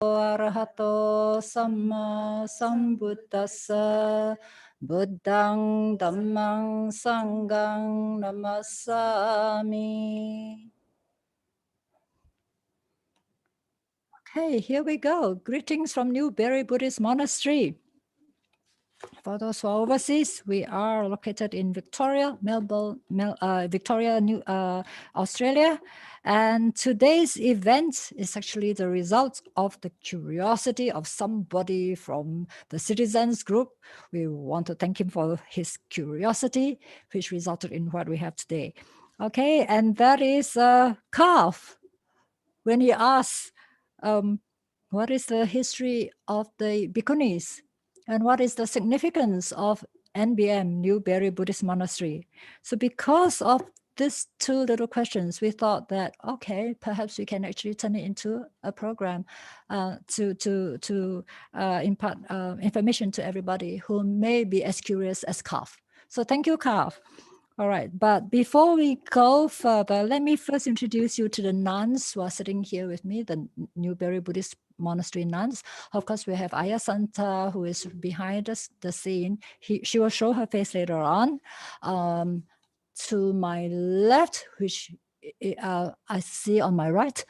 Arahato Samma Sambuddhassa Buddhang Dhammang Sanghang Namasami. Okay, here we go. Greetings from Newberry Buddhist Monastery. For those who are overseas, we are located in Victoria, Australia. And today's event is actually the result of the curiosity of somebody from the citizens group. We want to thank him for his curiosity, which resulted in what we have today. Okay, and that is Calf. When he asks, what is the history of the Bhikkhunis? And what is the significance of NBM, Newberry Buddhist Monastery? So because of these two little questions, we thought that, okay, perhaps we can actually turn it into a program to impart information to everybody who may be as curious as Calf. So thank you, Calf. All right, but before we go further, let me first introduce you to the nuns who are sitting here with me, the Newberry Buddhist Monastery nuns. Of course, we have Ayya Santa, who is behind us, the scene. She will show her face later on. To my left, which I see on my right,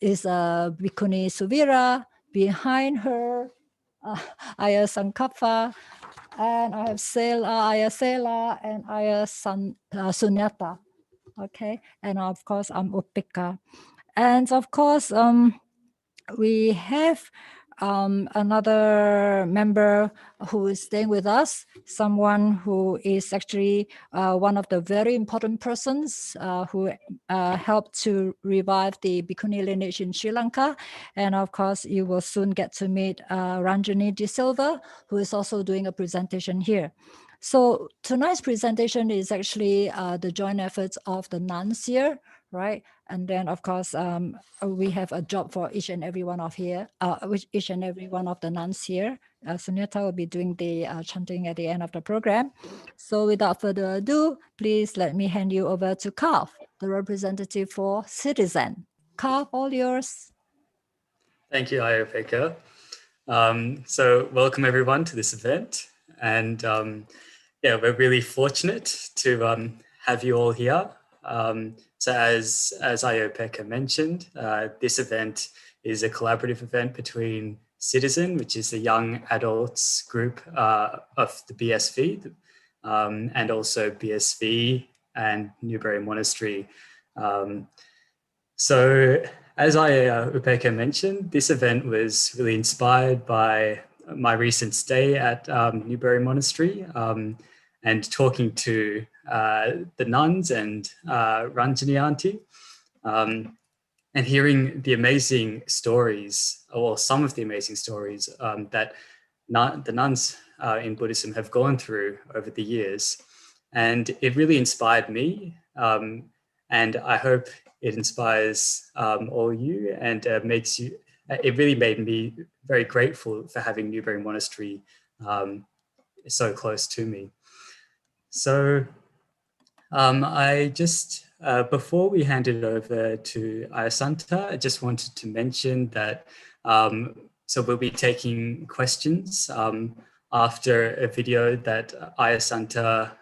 is Bhikkhuni Suvira. Behind her, Ayya Sankappa. And I have Ayya Sela, and Ayya Sunyata. Okay, and of course I'm Upekkha. And of course, we have another member who is staying with us, someone who is actually one of the very important persons who helped to revive the Bhikkhuni lineage in Sri Lanka. And of course, you will soon get to meet Ranjini de Silva, who is also doing a presentation here. So tonight's presentation is actually the joint efforts of the nuns here, right? And then, of course, we have a job for each and every one of the nuns here. Sunyata will be doing the chanting at the end of the program. So without further ado, please let me hand you over to Calf, the representative for Citizen. Calf, all yours. Thank you, Ayya Upekkha. So welcome everyone to this event. And yeah, we're really fortunate to have you all here. So as Ayya Upekkha mentioned, this event is a collaborative event between CITYZEN, which is the young adults group of the BSV, and also BSV and Newberry Monastery. So as Ayya Upekkha mentioned, this event was really inspired by my recent stay at Newberry Monastery and talking to the nuns and Ranjini auntie, and hearing the amazing stories, or some of the amazing stories that the nuns in Buddhism have gone through over the years. And it really inspired me, and I hope it inspires all you, and it really made me very grateful for having Newberry Monastery so close to me. So I just, before we hand it over to Ayya Santa, I just wanted to mention that, so we'll be taking questions after a video that Ayya Santa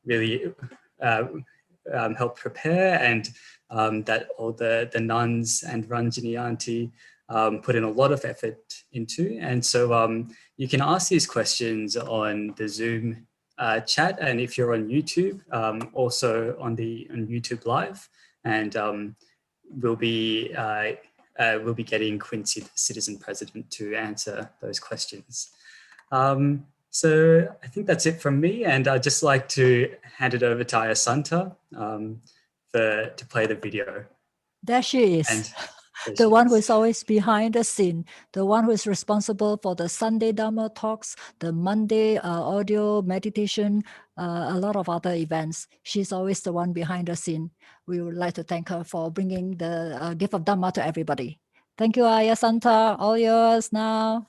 really helped prepare, and that all the nuns and Ranjini auntie put in a lot of effort into. And so you can ask these questions on the Zoom chat, and if you're on YouTube, also on YouTube Live, and we'll be getting Quincy, the Citizen President, to answer those questions. So I think that's it from me, and I'd just like to hand it over to Ayya Santa to play the video. There she is. The one who is always behind the scene, the one who is responsible for the Sunday Dharma talks, the Monday audio meditation, a lot of other events. She's always the one behind the scene. We would like to thank her for bringing the gift of Dharma to everybody. Thank you, Ayya Santa. All yours now.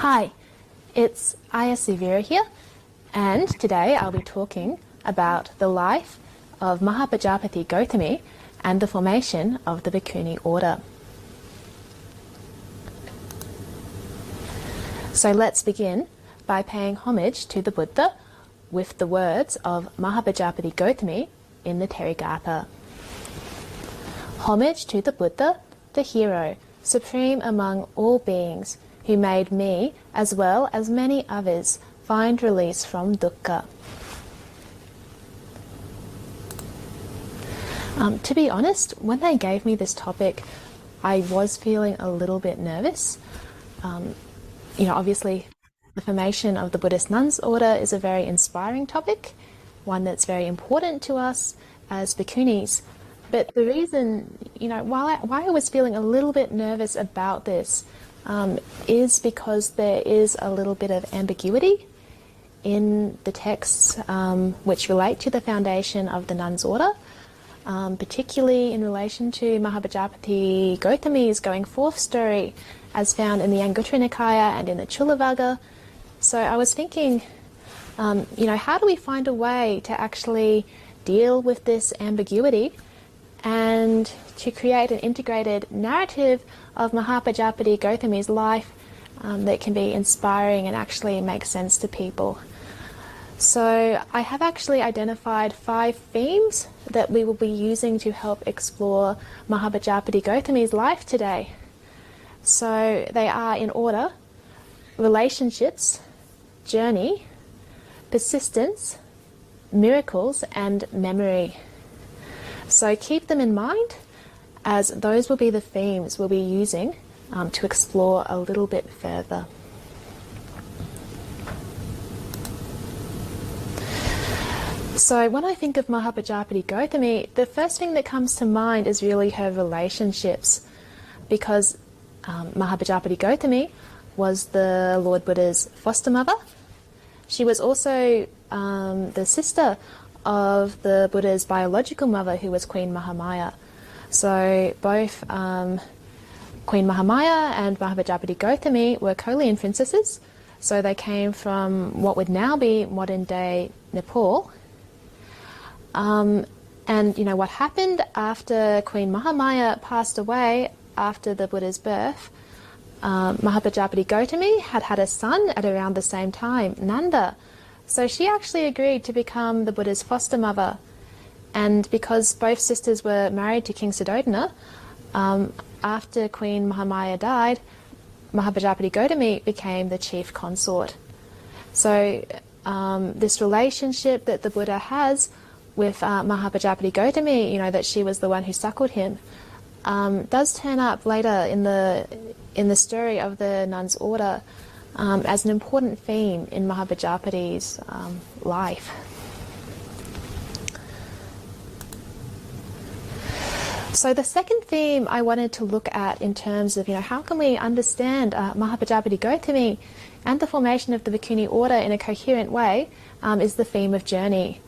Hi, it's Ayya Suvira here, and today I'll be talking about the life of Mahapajapati Gotami and the formation of the Bhikkhuni Order. So let's begin by paying homage to the Buddha with the words of Mahapajapati Gotami in the Theravada. Homage to the Buddha, the hero, supreme among all beings, who made me, as well as many others, find release from dukkha. To be honest, when they gave me this topic, I was feeling a little bit nervous. Obviously, the formation of the Buddhist nuns order is a very inspiring topic, one that's very important to us as Bhikkhunis. But the reason, why I was feeling a little bit nervous about this is because there is a little bit of ambiguity in the texts which relate to the foundation of the nuns order, particularly in relation to Mahapajapati Gotami's going forth story as found in the Anguttara Nikaya and in the Culavagga. So I was thinking, how do we find a way to actually deal with this ambiguity and to create an integrated narrative of Mahapajapati Gotami's life that can be inspiring and actually make sense to people. So I have actually identified 5 themes that we will be using to help explore Mahapajapati Gotami's life today. So they are in order: relationships, journey, persistence, miracles, and memory. So keep them in mind, as those will be the themes we'll be using to explore a little bit further. So when I think of Mahapajapati Gotami, the first thing that comes to mind is really her relationships, because Mahapajapati Gotami was the Lord Buddha's foster mother. She was also the sister of the Buddha's biological mother, who was Queen Mahamaya. So both Queen Mahamaya and Mahapajapati Gotami were Kolian princesses. So they came from what would now be modern-day Nepal. And what happened after Queen Mahamaya passed away after the Buddha's birth, Mahapajapati Gotami had a son at around the same time, Nanda. So she actually agreed to become the Buddha's foster mother. And because both sisters were married to King Suddhodana, after Queen Mahamaya died, Mahapajapati Gotami became the chief consort. So this relationship that the Buddha has with Mahapajapati Gotami, that she was the one who suckled him, does turn up later in the story of the nuns' order as an important theme in Mahapajapati's life. So the second theme I wanted to look at in terms of, how can we understand Mahapajapati Gotami and the formation of the Bhikkhuni Order in a coherent way is the theme of journey.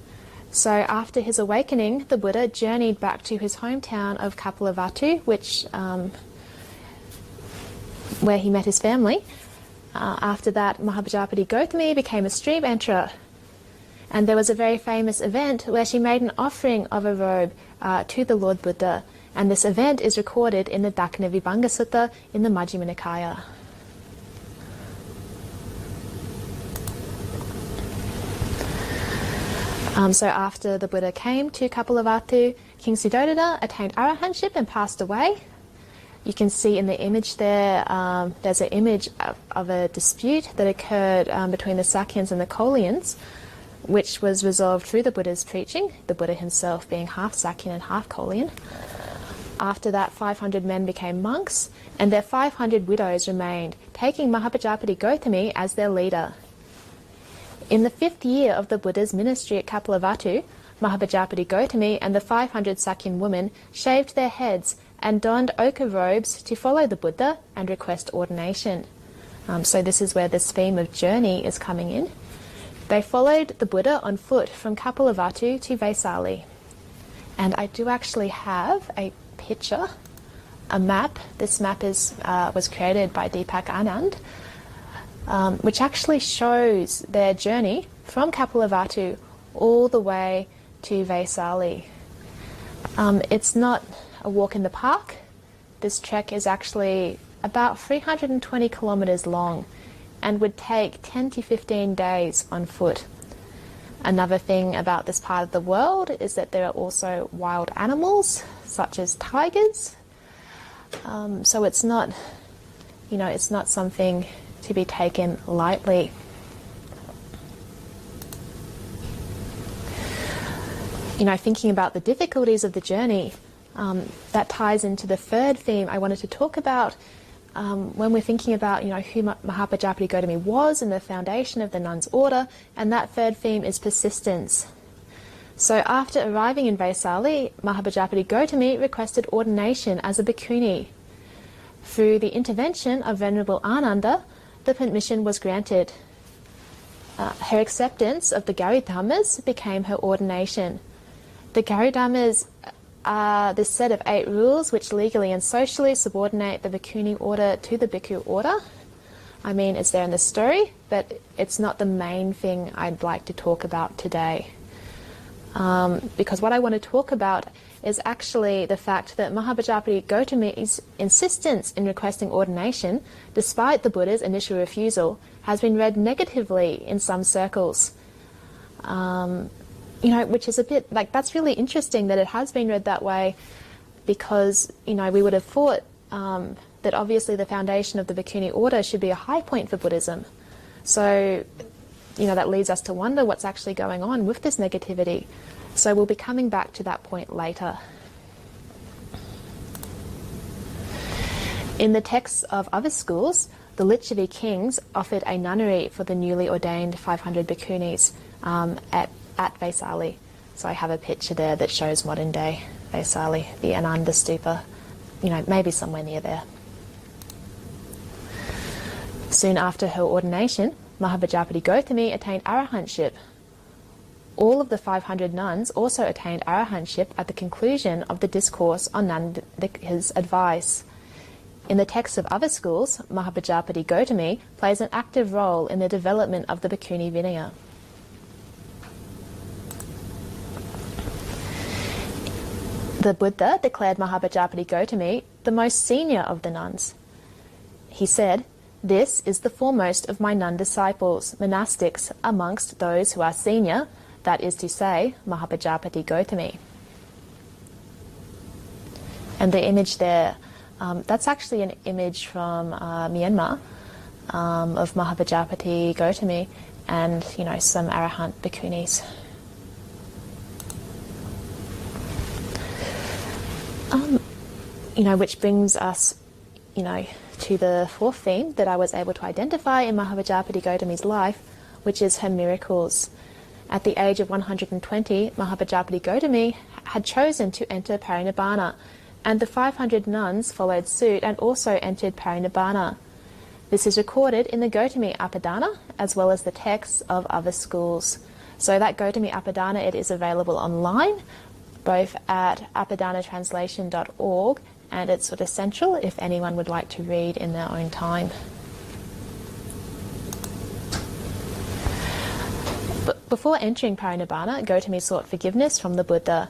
So after his awakening, the Buddha journeyed back to his hometown of Kapilavatthu, where he met his family. After that, Mahapajapati Gotami became a stream enterer. And there was a very famous event where she made an offering of a robe to the Lord Buddha. And this event is recorded in the Dakkhana Vibhanga Sutta in the Majjhima Nikaya. So after the Buddha came to Kapilavatthu, King Suddhodana attained arahantship and passed away. You can see in the image there, there's an image of a dispute that occurred between the Sakyans and the Kolians, which was resolved through the Buddha's preaching, the Buddha himself being half Sakyan and half Kolian. After that, 500 men became monks, and their 500 widows remained, taking Mahapajapati Gotami as their leader. In the 5th year of the Buddha's ministry at Kapilavatthu, Mahapajapati Gotami and the 500 Sakyan women shaved their heads and donned ochre robes to follow the Buddha and request ordination. So this is where this theme of journey is coming in. They followed the Buddha on foot from Kapilavatthu to Vaisali. And I do actually have a picture, a map. This map was created by Deepak Anand. which actually shows their journey from Kapilavatthu all the way to Vaisali. It's not a walk in the park. This trek is actually about 320 kilometres long and would take 10 to 15 days on foot. Another thing about this part of the world is that there are also wild animals, such as tigers. So it's not, it's not something to be taken lightly. Thinking about the difficulties of the journey, that ties into the third theme I wanted to talk about when we're thinking about, who Mahapajapati Gotami was and the foundation of the nuns' order, and that third theme is persistence. So after arriving in Vaisali, Mahapajapati Gotami requested ordination as a bhikkhuni. Through the intervention of Venerable Ananda, the permission was granted. Her acceptance of the Garidhammas became her ordination. The Garidhammas are this set of 8 rules which legally and socially subordinate the Bhikkhuni Order to the Bhikkhu Order. I mean, it's there in the story, but it's not the main thing I'd like to talk about today. Because what I want to talk about is actually the fact that Mahapajapati Gotami's insistence in requesting ordination, despite the Buddha's initial refusal, has been read negatively in some circles. Which is a bit, that's really interesting that it has been read that way, because, we would have thought that obviously the foundation of the Bhikkhuni Order should be a high point for Buddhism. So, that leads us to wonder what's actually going on with this negativity. So we'll be coming back to that point later. In the texts of other schools, the Lichavi kings offered a nunnery for the newly ordained 500 bhikkhunis at Vaisali. So I have a picture there that shows modern day Vaisali, the Ananda Stupa, maybe somewhere near there. Soon after her ordination, Mahapajapati Gotami attained arahantship. All of the 500 nuns also attained arahantship at the conclusion of the discourse on Nanda's advice. In the texts of other schools, Mahapajapati Gotami plays an active role in the development of the Bhikkhuni Vinaya. The Buddha declared Mahapajapati Gotami the most senior of the nuns. He said, "This is the foremost of my nun disciples, monastics, amongst those who are senior, that is to say, Mahapajapati Gotami." And the image there, that's actually an image from Myanmar of Mahapajapati Gotami and, some Arahant Bhikkhunis. Which brings us, to the fourth theme that I was able to identify in Mahapajapati Gotami's life, which is her miracles. At the age of 120, Mahapajapati Gotami had chosen to enter Parinibbana, and the 500 nuns followed suit and also entered Parinibbana. This is recorded in the Gotami Apadana, as well as the texts of other schools. So that Gotami Apadana, it is available online, both at apadanatranslation.org, and it's sort of central if anyone would like to read in their own time. But before entering Parinibbana, Gotami sought forgiveness from the Buddha.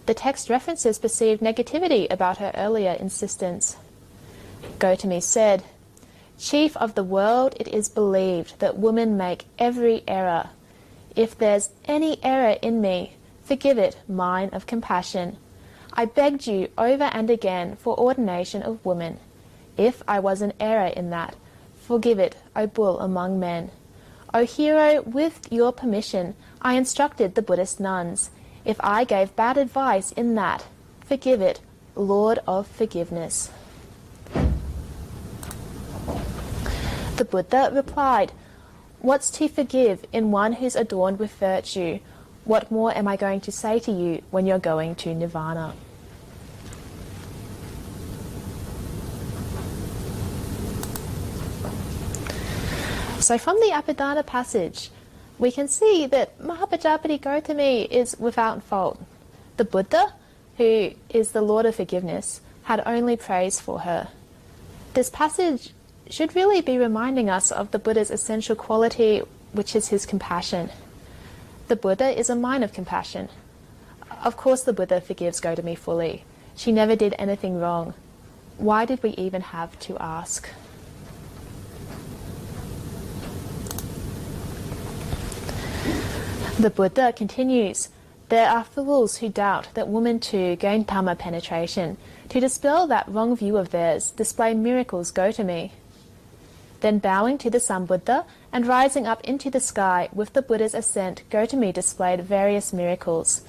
The text references perceived negativity about her earlier insistence. Gotami said, "Chief of the world, it is believed that women make every error. If there's any error in me, forgive it, mine of compassion. I begged you over and again for ordination of women. If I was an error in that, forgive it, O bull among men. O hero, with your permission, I instructed the Buddhist nuns. If I gave bad advice in that, forgive it, Lord of forgiveness." The Buddha replied, "What's to forgive in one who's adorned with virtue? What more am I going to say to you when you're going to Nirvana?" So from the Apadana passage, we can see that Mahapajapati Gotami is without fault. The Buddha, who is the Lord of forgiveness, had only praise for her. This passage should really be reminding us of the Buddha's essential quality, which is his compassion. The Buddha is a mind of compassion. Of course the Buddha forgives Gotami fully. She never did anything wrong. Why did we even have to ask? The Buddha continues, there are fools who doubt that women too gain Dhamma penetration. To dispel that wrong view of theirs, display miracles Gotami. Then bowing to the Sun Buddha and rising up into the sky with the Buddha's ascent, Gotami displayed various miracles.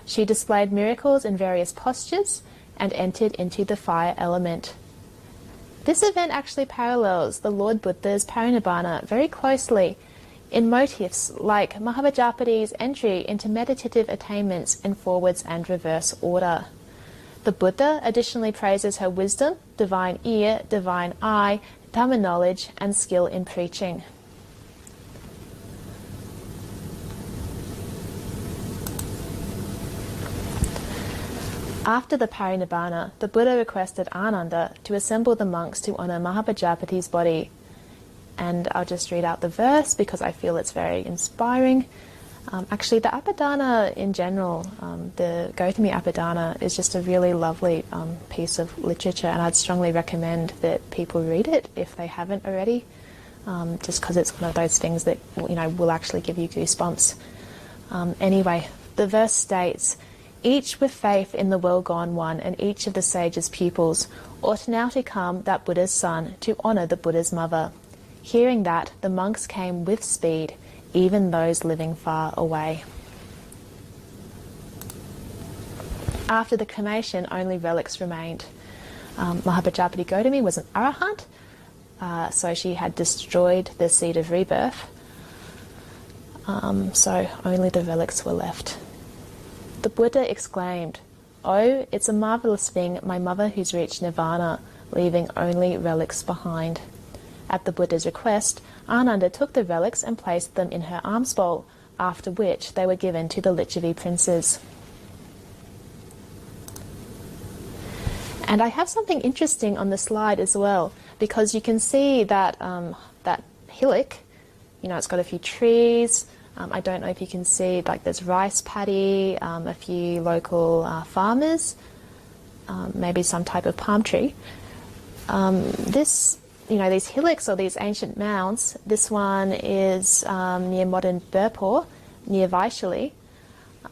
She displayed miracles in various postures and entered into the fire element. This event actually parallels the Lord Buddha's parinibbana very closely in motifs like Mahapajapati's entry into meditative attainments in forwards and reverse order. The Buddha additionally praises her wisdom, divine ear, divine eye, Dhamma knowledge, and skill in preaching. After the parinibbana, the Buddha requested Ananda to assemble the monks to honour Mahapajapati's body. And I'll just read out the verse because I feel it's very inspiring. Actually, the Abhidhamma in general, the Gotami Abhidhamma, is just a really lovely piece of literature, and I'd strongly recommend that people read it if they haven't already, just because it's one of those things that will actually give you goosebumps. Anyway, the verse states, each with faith in the well-gone one and each of the sage's pupils ought now to come that Buddha's son to honour the Buddha's mother. Hearing that, the monks came with speed, even those living far away. After the cremation, only relics remained. Mahapajapati Gotami was an arahant, so she had destroyed the seed of rebirth. So only the relics were left. The Buddha exclaimed, "Oh, it's a marvellous thing, my mother who's reached nirvana, leaving only relics behind." At the Buddha's request, Ananda took the relics and placed them in her alms bowl, after which they were given to the Lichavi princes. And I have something interesting on the slide as well, because you can see that that hillock, it's got a few trees. I don't know if you can see, like there's rice paddy, a few local farmers, maybe some type of palm tree. These hillocks or these ancient mounds, this one is near modern Burpur, near Vaishali,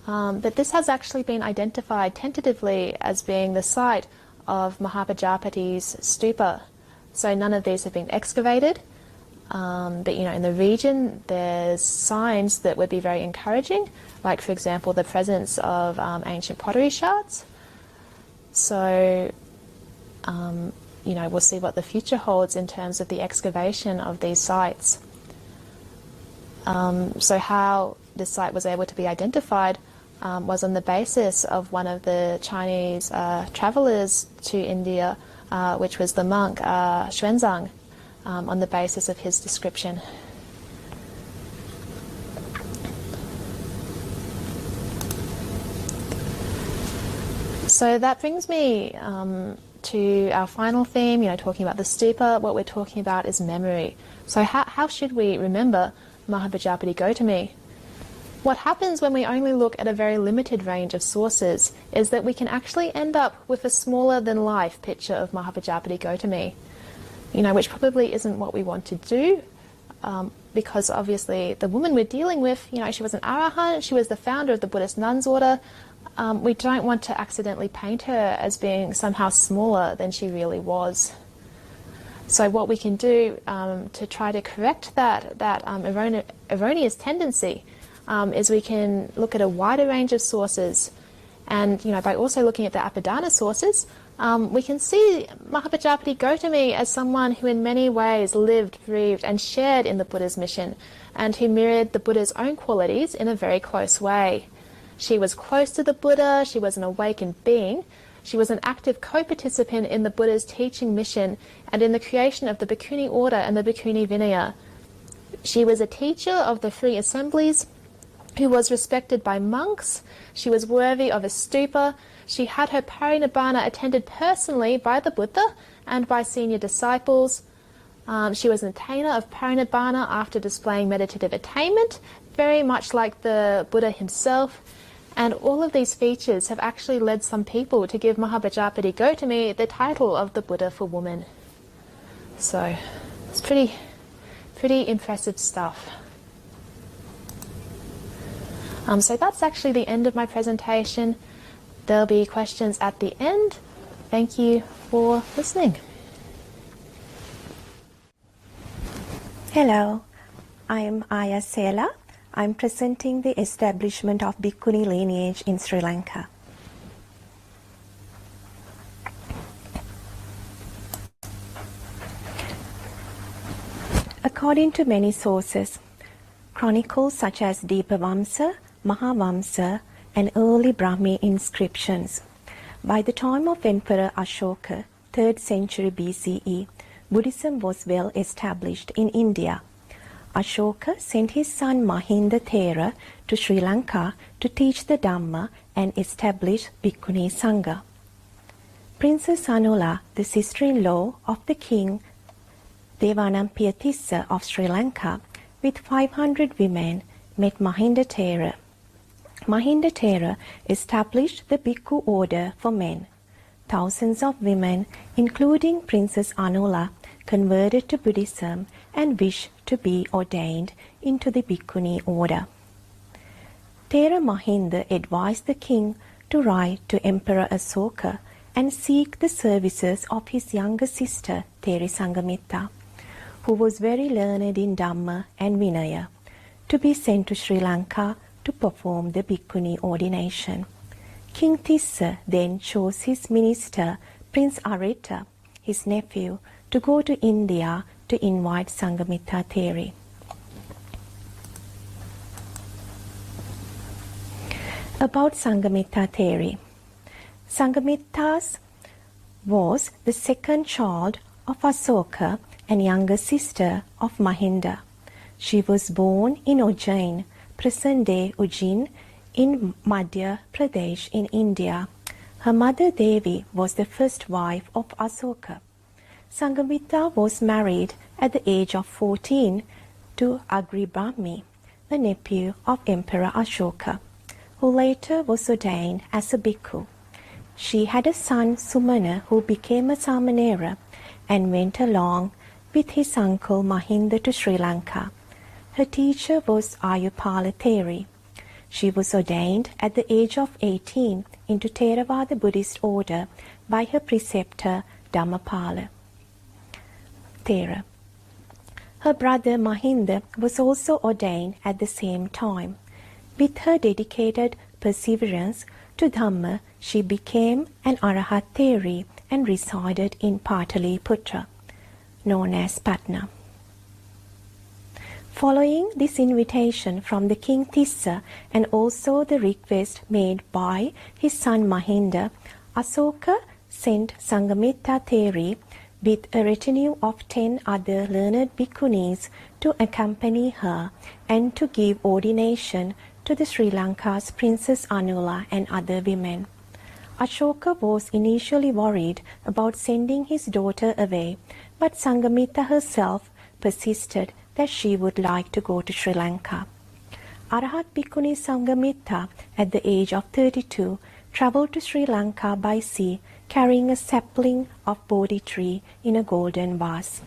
but this has actually been identified tentatively as being the site of Mahapajapati's stupa. So none of these have been excavated, but in the region there's signs that would be very encouraging, like for example the presence of ancient pottery shards. So we'll see what the future holds in terms of the excavation of these sites. So how this site was able to be identified was on the basis of one of the Chinese travellers to India, which was the monk Xuanzang, on the basis of his description. So that brings me to our final theme, talking about the stupa. What we're talking about is memory. So how should we remember Mahapajapati Gotami? What happens when we only look at a very limited range of sources is that we can actually end up with a smaller than life picture of Mahapajapati Gotami, which probably isn't what we want to do, because obviously the woman we're dealing with, she was an arahant, she was the founder of the Buddhist nuns order. We don't want to accidentally paint her as being somehow smaller than she really was. So what we can do to try to correct that erroneous tendency is we can look at a wider range of sources, and by also looking at the Abhidhamma sources, we can see Mahapajapati Gotami as someone who in many ways lived, breathed and shared in the Buddha's mission, and who mirrored the Buddha's own qualities in a very close way. She was close to the Buddha, she was an awakened being, she was an active co-participant in the Buddha's teaching mission and in the creation of the Bhikkhuni Order and the Bhikkhuni Vinaya. She was a teacher of the three assemblies who was respected by monks, she was worthy of a stupa, she had her parinibbana attended personally by the Buddha and by senior disciples, She was an attainer of parinibbana after displaying meditative attainment, very much like the Buddha himself. And all of these features have actually led some people to give Mahapajapati Gotami the title of the Buddha for women. So it's pretty impressive stuff. So that's actually the end of my presentation. There'll be questions at the end. Thank you for listening. Hello, I am Ayya Sela. I'm presenting the establishment of Bhikkhuni lineage in Sri Lanka. According to many sources, chronicles such as Deepavamsa, Mahavamsa, and early Brahmi inscriptions, by the time of Emperor Ashoka, 3rd century BCE, Buddhism was well established in India. Ashoka sent his son Mahinda Thera to Sri Lanka to teach the Dhamma and establish Bhikkhuni Sangha. Princess Anula, the sister-in-law of the king Devanampiya Tissa of Sri Lanka, with 500 women, met Mahinda Thera. Mahinda Thera established the Bhikkhu Order for men. Thousands of women, including Princess Anula, converted to Buddhism and wished to be ordained into the Bhikkhuni Order. Thera Mahinda advised the king to write to Emperor Asoka and seek the services of his younger sister Theri Sangamitta, who was very learned in Dhamma and Vinaya, to be sent to Sri Lanka to perform the Bhikkhuni ordination. King Tissa then chose his minister, Prince Arita, his nephew, to go to India to invite Sangamitta Theri. About Sangamitta Theri. Sangamitta was the second child of Asoka and younger sister of Mahinda. She was born in Ujjain, present-day Ujjain, in Madhya Pradesh in India. Her mother Devi was the first wife of Asoka. Sangamitta was married at the age of 14 to Agri Brahmi, the nephew of Emperor Ashoka, who later was ordained as a bhikkhu. She had a son Sumana who became a Samanera and went along with his uncle Mahinda to Sri Lanka. Her teacher was Ayupala Theri. She was ordained at the age of 18 into Theravada Buddhist order by her preceptor Dhammapala Thera. Her brother Mahinda was also ordained at the same time. With her dedicated perseverance to Dhamma, she became an Arahat Theri and resided in Pataliputra, known as Patna. Following this invitation from the King Tissa and also the request made by his son Mahinda, Asoka sent Sangamitta Theri with a retinue of 10 other learned bhikkhunis to accompany her and to give ordination to the Sri Lanka's Princess Anula and other women. Ashoka was initially worried about sending his daughter away, but Sangamitta herself persisted that she would like to go to Sri Lanka. Arahat Bhikkhuni Sangamitta, at the age of 32, travelled to Sri Lanka by sea, carrying a sapling of Bodhi tree in a golden vase.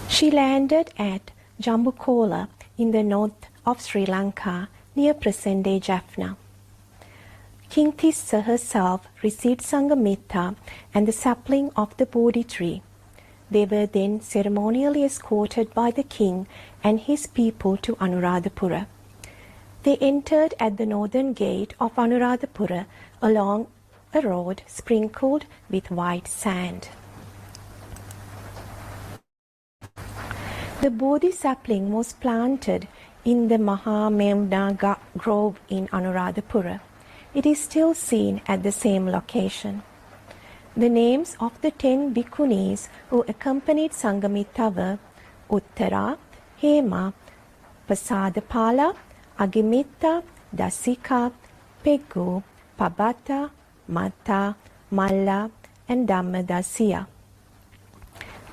She landed at Jambukola in the north of Sri Lanka, near present-day Jaffna. King Tissa herself received Sangamitta and the sapling of the Bodhi tree. They were then ceremonially escorted by the king and his people to Anuradhapura. They entered at the northern gate of Anuradhapura along a road sprinkled with white sand. The Bodhi sapling was planted in the Mahamemna Grove in Anuradhapura. It is still seen at the same location. The names of the 10 bhikkhunis who accompanied Sangamitta were Uttara, Hema, Pasadapala, Agimitta, Dasika, Peggu, Pabata, Mata, Malla, and Dhammadasiya.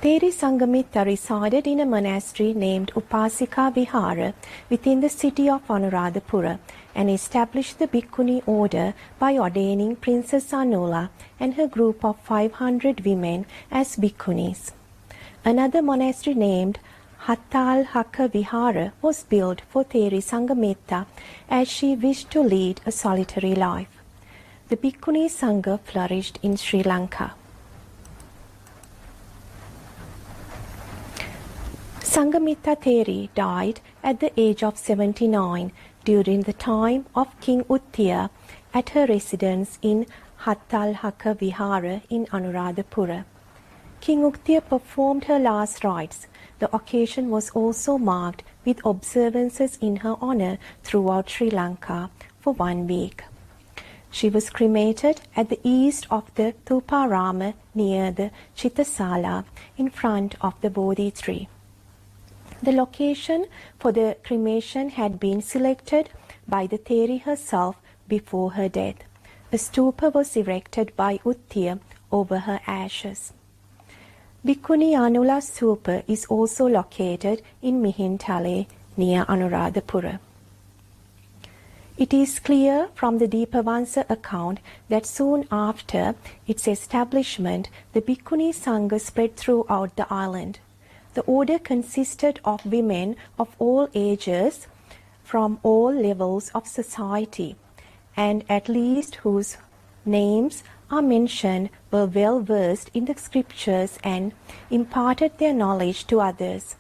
Theri Sangamitta resided in a monastery named Upasika Vihara within the city of Anuradhapura and established the Bhikkhuni Order by ordaining Princess Anula and her group of 500 women as Bhikkhunis. Another monastery named Hattalhaka Vihara was built for Theri Sangamitta as she wished to lead a solitary life. The Bhikkhuni Sangha flourished in Sri Lanka. Sangamitta Theri died at the age of 79 during the time of King Uttiya at her residence in Hattalhaka Vihara in Anuradhapura. King Uttiya performed her last rites. The occasion was also marked with observances in her honor throughout Sri Lanka for 1 week. She was cremated at the east of the Thuparama near the Chittasala in front of the Bodhi tree. The location for the cremation had been selected by the Theri herself before her death. A stupa was erected by Uttiya over her ashes. Bhikkhuni Anula's stupa is also located in Mihintale near Anuradhapura. It is clear from the Deepavansa account that soon after its establishment, the Bhikkhuni Sangha spread throughout the island. The order consisted of women of all ages from all levels of society, and at least whose names are mentioned were well versed in the scriptures and imparted their knowledge to others.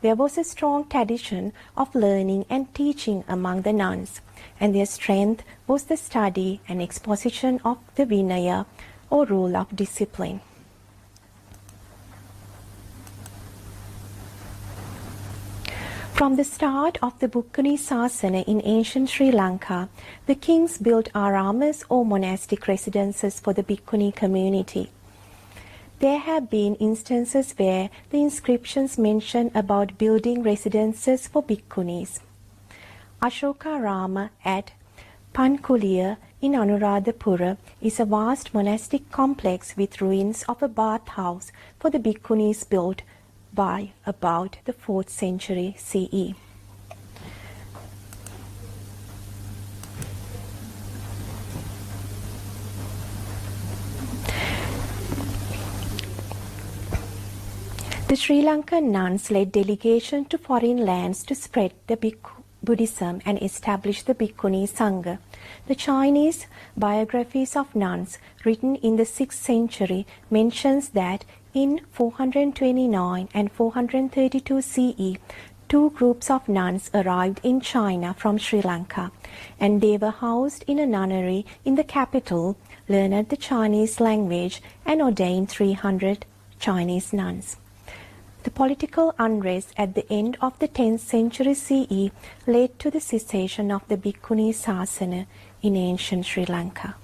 There was a strong tradition of learning and teaching among the nuns, and their strength was the study and exposition of the Vinaya, or rule of discipline. From the start of the Bhikkhuni Sasana in ancient Sri Lanka, the kings built aramas or monastic residences for the Bhikkhuni community. There have been instances where the inscriptions mention about building residences for Bhikkhunis. Ashoka Rama at Pankuliya in Anuradhapura is a vast monastic complex with ruins of a bathhouse for the Bhikkhunis built by about the 4th century CE. The Sri Lankan nuns led delegation to foreign lands to spread the Buddhism and establish the Bhikkhuni Sangha. The Chinese biographies of nuns written in the 6th century mentions that in 429 and 432 CE, 2 groups of nuns arrived in China from Sri Lanka, and they were housed in a nunnery in the capital, learned the Chinese language, and ordained 300 Chinese nuns. The political unrest at the end of the 10th century CE led to the cessation of the Bhikkhuni Sasana in ancient Sri Lanka.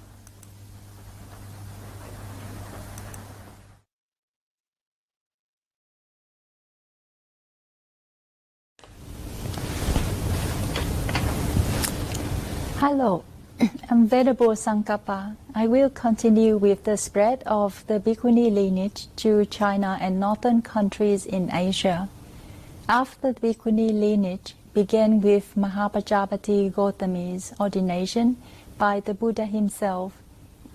Hello, I'm Venerable Sankappa. I will continue with the spread of the Bhikkhuni lineage to China and northern countries in Asia. After the Bhikkhuni lineage began with Mahapajapati Gotami's ordination by the Buddha himself,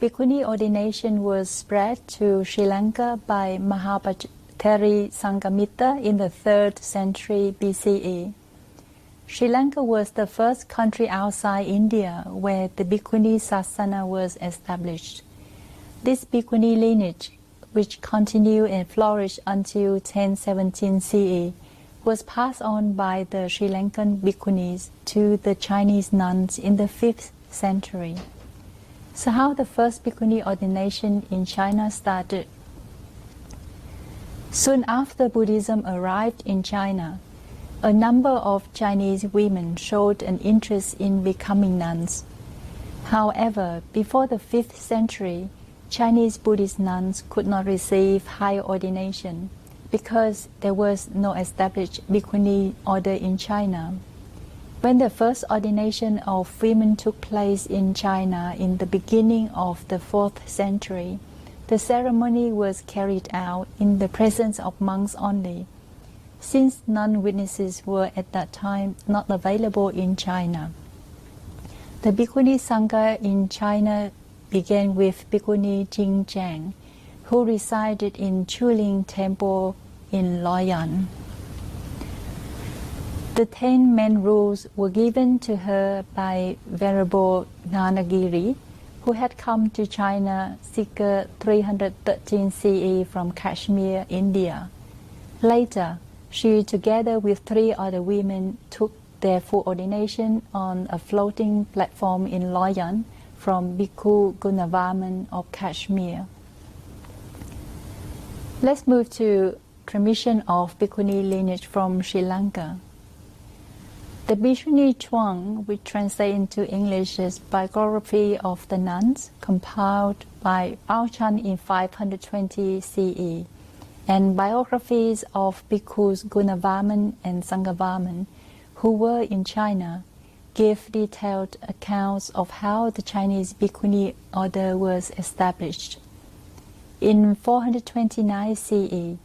Bhikkhuni ordination was spread to Sri Lanka by Mahapajapati Sangamitta in the 3rd century BCE. Sri Lanka was the first country outside India where the Bhikkhuni Sasana was established. This Bhikkhuni lineage, which continued and flourished until 1017 CE, was passed on by the Sri Lankan Bhikkhunis to the Chinese nuns in the 5th century. So how the first Bhikkhuni ordination in China started? Soon after Buddhism arrived in China, a number of Chinese women showed an interest in becoming nuns. However, before the 5th century, Chinese Buddhist nuns could not receive higher ordination because there was no established Bhikkhuni order in China. When the first ordination of women took place in China in the beginning of the 4th century, the ceremony was carried out in the presence of monks only, since non-witnesses were at that time not available in China. The Bhikkhuni Sangha in China began with Bhikkhuni Jingjiang, who resided in Chuling Temple in Luoyang. The 10 main rules were given to her by Venerable Nanagiri, who had come to China circa 313 CE from Kashmir, India. Later, she, together with 3 other women, took their full ordination on a floating platform in Luoyang from Bhikkhu Gunavaman of Kashmir. Let's move to transmission of Bhikkhuni lineage from Sri Lanka. The Bhikkhuni Chuang, which translates into English as Biography of the Nuns, compiled by Bao Chan in 520 CE, and biographies of Bhikkhus Gunavaman and Sankappa, who were in China, give detailed accounts of how the Chinese Bhikkhuni order was established. In 429 CE,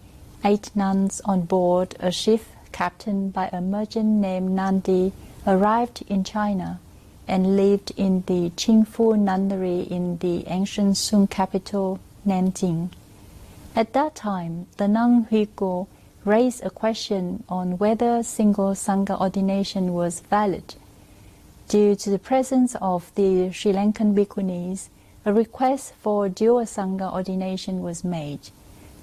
8 nuns on board a ship captained by a merchant named Nandi arrived in China and lived in the Qingfu nunnery in the ancient Sung capital, Nanjing. At that time, the nun Hugo raised a question on whether single Sangha ordination was valid. Due to the presence of the Sri Lankan Bhikkhunis, a request for dual Sangha ordination was made.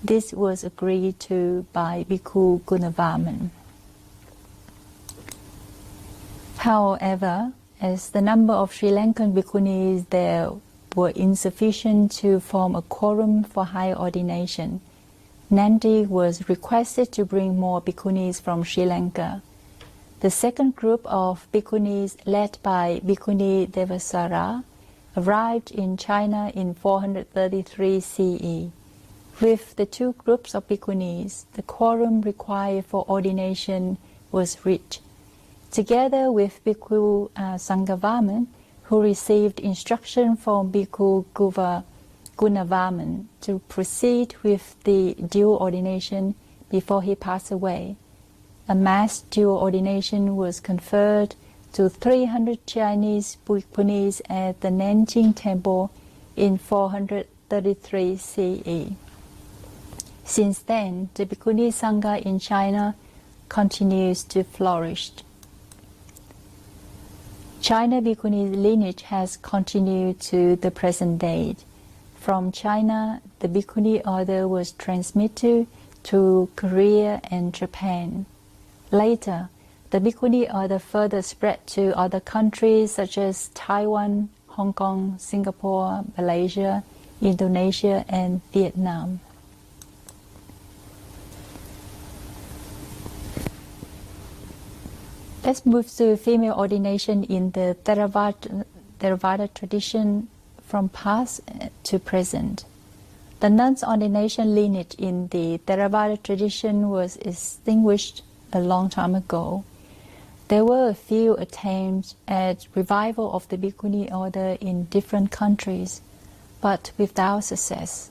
This was agreed to by Bhikkhu Gunavaman. However, as the number of Sri Lankan Bhikkhunis there were insufficient to form a quorum for higher ordination, Nandi was requested to bring more Bhikkhunis from Sri Lanka. The second group of Bhikkhunis, led by Bhikkhuni Devasara, arrived in China in 433 CE. With the 2 groups of Bhikkhunis, the quorum required for ordination was reached. Together with Bhikkhu Sankappa, who received instruction from Bhikkhu Gunavaman to proceed with the dual ordination before he passed away, a mass dual ordination was conferred to 300 Chinese Bhikkhunis at the Nanjing Temple in 433 CE. Since then, the Bhikkhuni Sangha in China continues to flourish. China Bhikkhuni lineage has continued to the present date. From China, the Bhikkhuni order was transmitted to Korea and Japan. Later, the Bhikkhuni order further spread to other countries such as Taiwan, Hong Kong, Singapore, Malaysia, Indonesia, and Vietnam. Let's move to female ordination in the Theravada tradition from past to present. The nuns' ordination lineage in the Theravada tradition was extinguished a long time ago. There were a few attempts at revival of the Bhikkhuni order in different countries, but without success.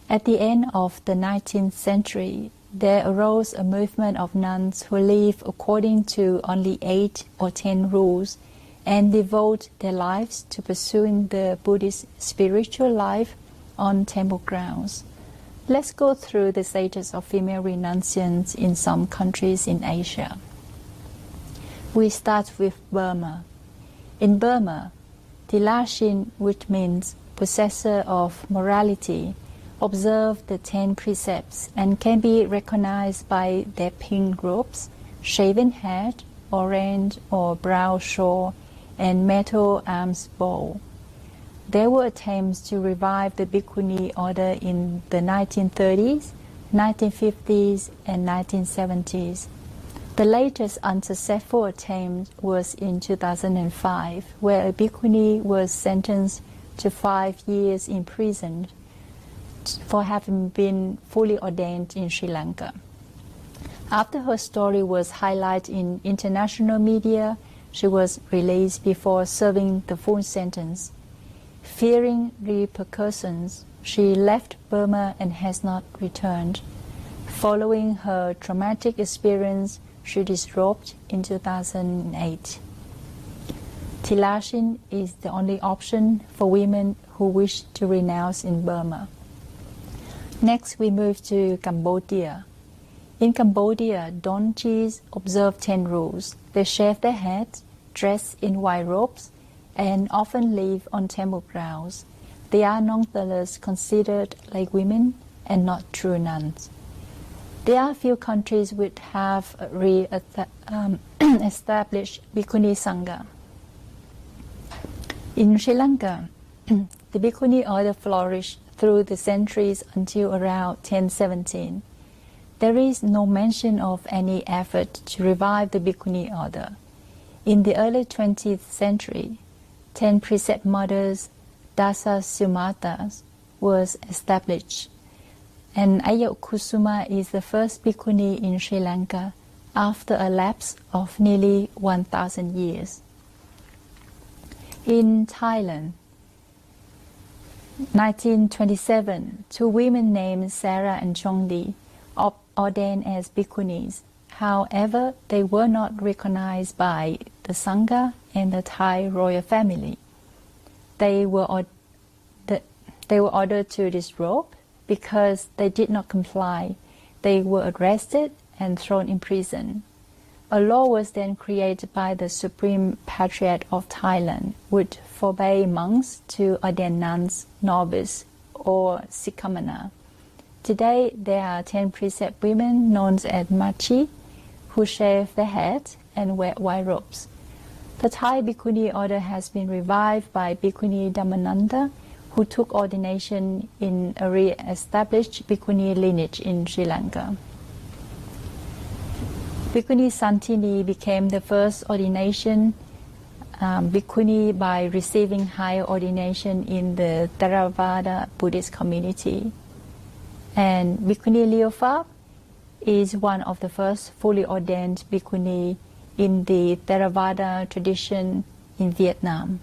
At the end of the 19th century, there arose a movement of nuns who live according to only 8 or 10 rules and devote their lives to pursuing the Buddhist spiritual life on temple grounds. Let's go through the status of female renunciants in some countries in Asia. We start with Burma. In Burma, Tilashin, which means possessor of morality, observe the 10 precepts and can be recognized by their pink robes, shaven head, orange or brown shawl, and metal arms bow. There were attempts to revive the Bhikkhuni order in the 1930s, 1950s, and 1970s. The latest unsuccessful attempt was in 2005, where a Bhikkhuni was sentenced to 5 years in prison for having been fully ordained in Sri Lanka. After her story was highlighted in international media, she was released before serving the full sentence. Fearing repercussions, she left Burma and has not returned. Following her traumatic experience, she disrobed in 2008. Tilashin is the only option for women who wish to renounce in Burma. Next, we move to Cambodia. In Cambodia, Donjis observe 10 rules. They shave their heads, dress in white robes, and often live on temple grounds. They are nonetheless considered like women and not true nuns. There are few countries which have established Bhikkhuni Sangha. In Sri Lanka, the Bhikkhuni Order flourished through the centuries until around 1017. There is no mention of any effort to revive the Bhikkhuni Order. In the early 20th century, 10 precept mothers, Dasa Sumatas, was established, and Ayya Kusuma is the first Bhikkhuni in Sri Lanka after a lapse of nearly 1,000 years. In Thailand, 1927, 2 women named Sarah and Chongdi ordained as Bhikkhunis. However, they were not recognized by the Sangha and the Thai royal family. They were ordered to disrobe because they did not comply. They were arrested and thrown in prison. A law was then created by the Supreme Patriarch of Thailand, which forbade monks to ordain nuns, novices, or sikhamana. Today, there are 10 precept women known as machi, who shave their heads and wear white robes. The Thai Bhikkhuni Order has been revived by Bhikkhuni Dhammananda, who took ordination in a re-established Bhikkhuni lineage in Sri Lanka. Bhikkhuni Santini became the first ordination Bhikkhuni by receiving higher ordination in the Theravada Buddhist community. And Bhikkhuni Leofab is one of the first fully ordained Bhikkhuni in the Theravada tradition in Vietnam.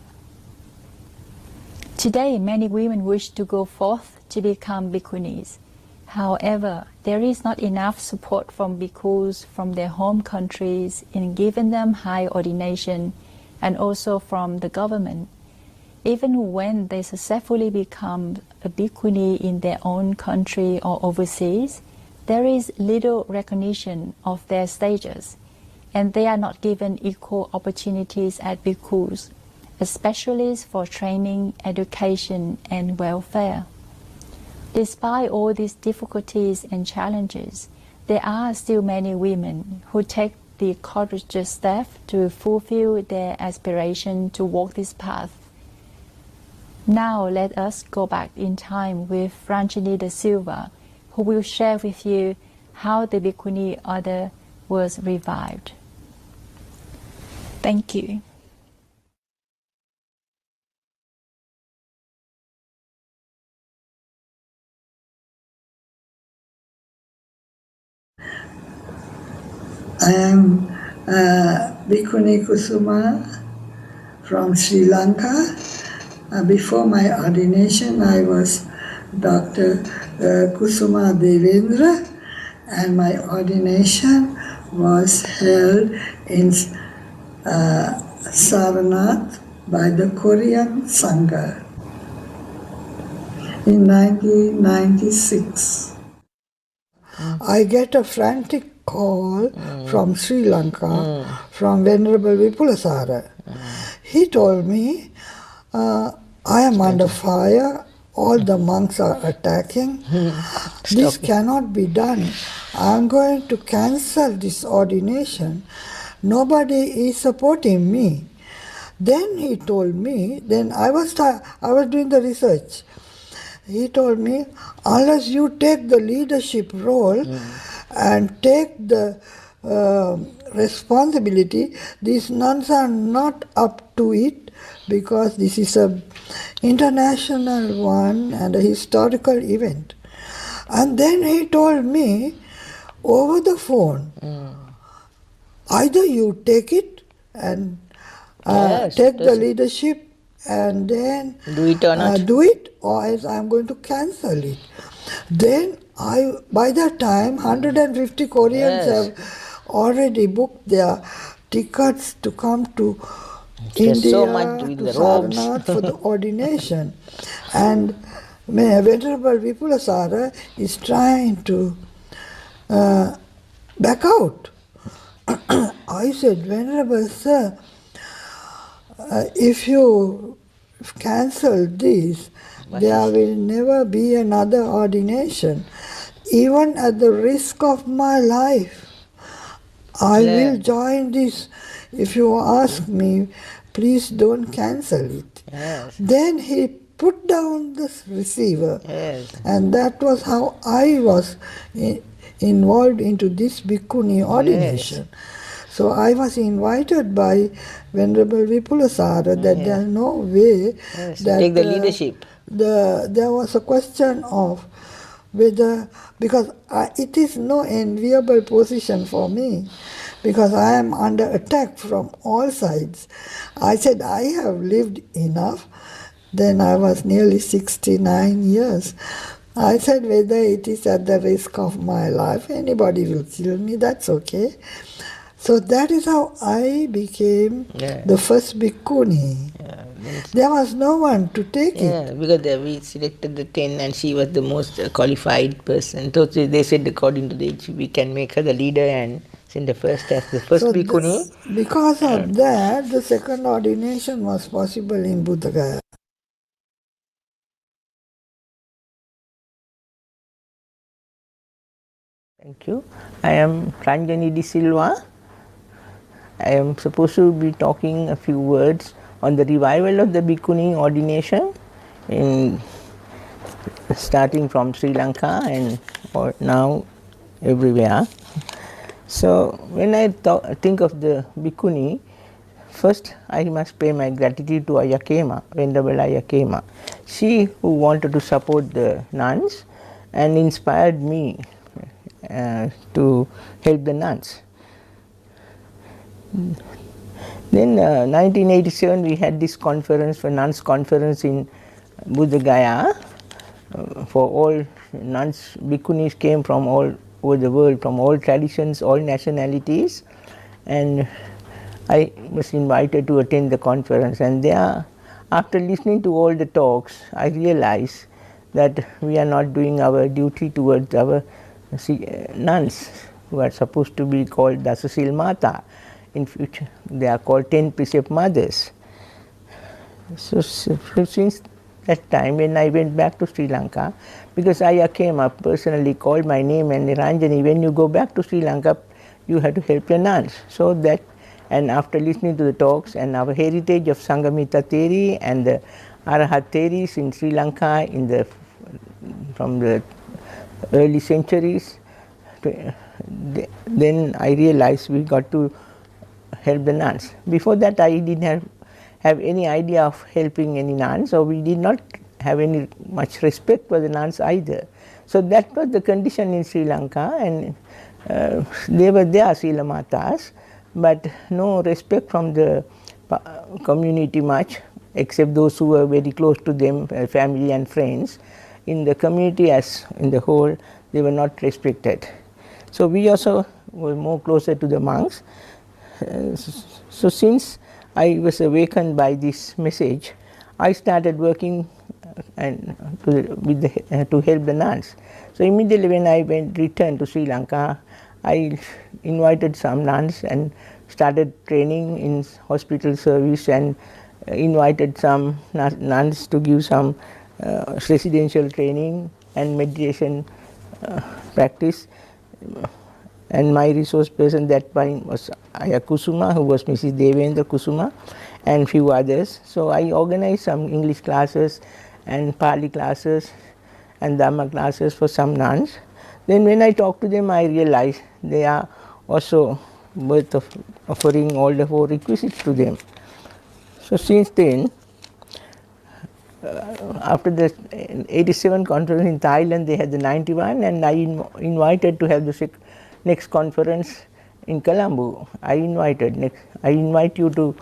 Today, many women wish to go forth to become Bhikkhunis. However, there is not enough support from bhikkhus from their home countries in giving them high ordination, and also from the government. Even when they successfully become a bhikkhuni in their own country or overseas, there is little recognition of their status, and they are not given equal opportunities as bhikkhus, especially for training, education, and welfare. Despite all these difficulties and challenges, there are still many women who take the courageous step to fulfill their aspiration to walk this path. Now let us go back in time with Ranjini de Silva, who will share with you how the Bhikkhuni Order was revived. Thank you. I am Bhikkhuni Kusuma from Sri Lanka. Before my ordination, I was Dr. Kusuma Devendra, and my ordination was held in Saranath by the Korean Sangha in 1996. I get a frantic call from Sri Lanka from Venerable Vipulasara. He told me, I am under fire, all the monks are attacking, this cannot be done. I am going to cancel this ordination. Nobody is supporting me. Then he told me, then I was doing the research. He told me, unless you take the leadership role and take the responsibility, these nuns are not up to it, because this is an international one and a historical event. And then he told me over the phone, either you take it and take the leadership and then do it or not. do it, or else I'm going to cancel it. Then by that time, 150 Koreans have already booked their tickets to come to India, so much with to the robes. Sarnath for the ordination. And Venerable Vipulasara is trying to back out. I said, Venerable Sir, if you cancel this, there will never be another ordination. Even at the risk of my life, I will join this. If you ask me, please don't cancel it. Yes. Then he put down the receiver. Yes. And that was how I was involved into this Bhikkhuni ordination. So I was invited by Venerable Vipulasara that there's no way that take the leadership. There was a question of whether, because it is no enviable position for me, because I am under attack from all sides. I said, I have lived enough. Then I was nearly 69 years. I said, whether it is at the risk of my life, anybody will kill me, that's okay. So that is how I became the first Bhikkhuni. There was no one to take it. Yeah, because we selected the 10 and she was the most qualified person. So they said according to the age, we can make her the leader and send the first as the first Bhikkhuni. Because of that, the second ordination was possible in Buddha Gaya. Thank you. I am Ranjini de Silva. I am supposed to be talking a few words on the revival of the Bhikkhuni ordination starting from Sri Lanka and now everywhere. So when I think of the Bhikkhuni, first I must pay my gratitude to Ayya Kema, Venerable Ayya Kema. She who wanted to support the nuns and inspired me to help the nuns. Then 1987 we had this conference, for nuns conference in Buddha Gaya. For all nuns, Bhikkhunis came from all over the world, from all traditions, all nationalities, and I was invited to attend the conference. And there, after listening to all the talks, I realized that we are not doing our duty towards our nuns, who are supposed to be called Dasasil Mata. In future, they are called 10 precept mothers. So since that time, when I went back to Sri Lanka, because Ayya came up, personally called my name and Ranjini, when you go back to Sri Lanka, you have to help your nuns. So that, and after listening to the talks and our heritage of Sangamita theory and the Arahat theories in Sri Lanka from the early centuries, then I realized we got to help the nuns. Before that, I didn't have any idea of helping any nuns, so we did not have any much respect for the nuns either. So that was the condition in Sri Lanka, and they were there Sila Matas, but no respect from the community much, except those who were very close to them, family and friends. In the community as in the whole, they were not respected. So we also were more closer to the monks. So since I was awakened by this message, I started working to help the nuns. So immediately when I returned to Sri Lanka, I invited some nuns and started training in hospital service, and invited some nuns to give some residential training and meditation practice. And my resource person that time was Ayya Kusuma, who was Mrs. Devendra Kusuma, and few others. So I organized some English classes and Pali classes and Dhamma classes for some nuns. Then when I talked to them, I realized they are also worth of offering all the 4 requisites to them. So since then, after the 87 conference in Thailand, they had the 91, and I invited to have the next conference in Colombo. I invite you to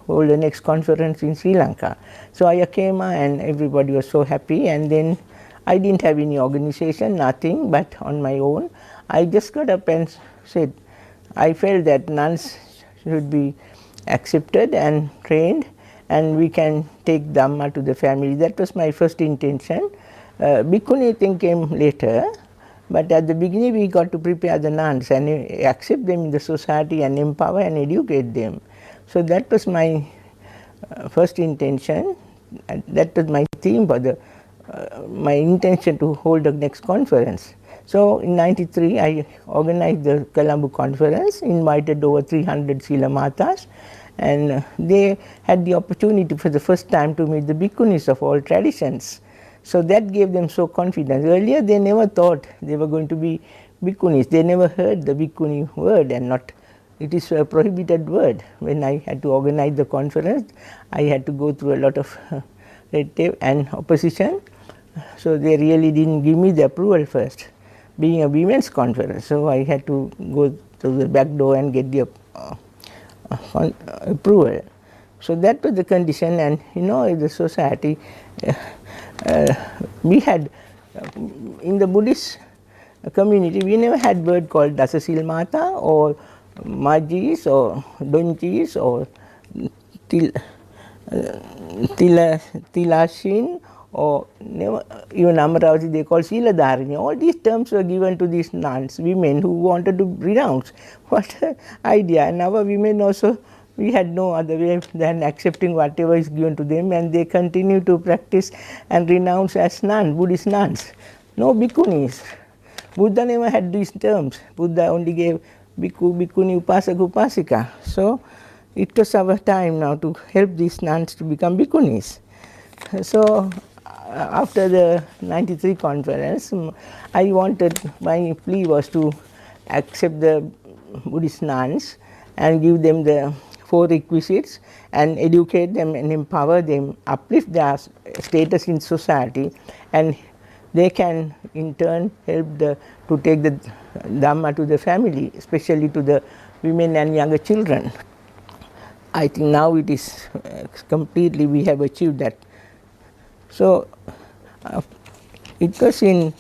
hold the next conference in Sri Lanka. So I came and everybody was so happy, and then I didn't have any organization, nothing, but on my own. I just got up and said, I felt that nuns should be accepted and trained, and we can take Dhamma to the family. That was my first intention. Bhikkhuni thing came later, but at the beginning we got to prepare the nuns and accept them in the society and empower and educate them. So that was my first intention, and that was my theme for the my intention to hold the next conference. So in '93 I organized the Colombo conference, invited over 300 Sila Matas, and they had the opportunity for the first time to meet the Bhikkhunis of all traditions. So that gave them so confidence. Earlier they never thought they were going to be Bhikkhunis. They never heard the Bhikkhuni word, and not, it is a prohibited word. When I had to organize the conference, I had to go through a lot of red tape and opposition. So they really didn't give me the approval first, being a women's conference. So I had to go to the back door and get the approval. So that was the condition, and in the society, we had, in the Buddhist community, we never had word called Dasasil Mata or Majis or Donjis or Tilashin, or never, even Amaravati they call Sila Dharini. All these terms were given to these nuns, women who wanted to renounce. What an idea! And our women also, we had no other way than accepting whatever is given to them, and they continue to practice and renounce as nuns, Buddhist nuns. No Bhikkhunis. Buddha never had these terms. Buddha only gave Bhikkhu, Bhikkhuni, Upasaka, Upasika. So it was our time now to help these nuns to become Bhikkhunis. So after the '93 conference, my plea was to accept the Buddhist nuns and give them the 4 requisites and educate them and empower them, uplift their status in society, and they can in turn help to take the Dhamma to the family, especially to the women and younger children. I think now it is completely, we have achieved that. So it was in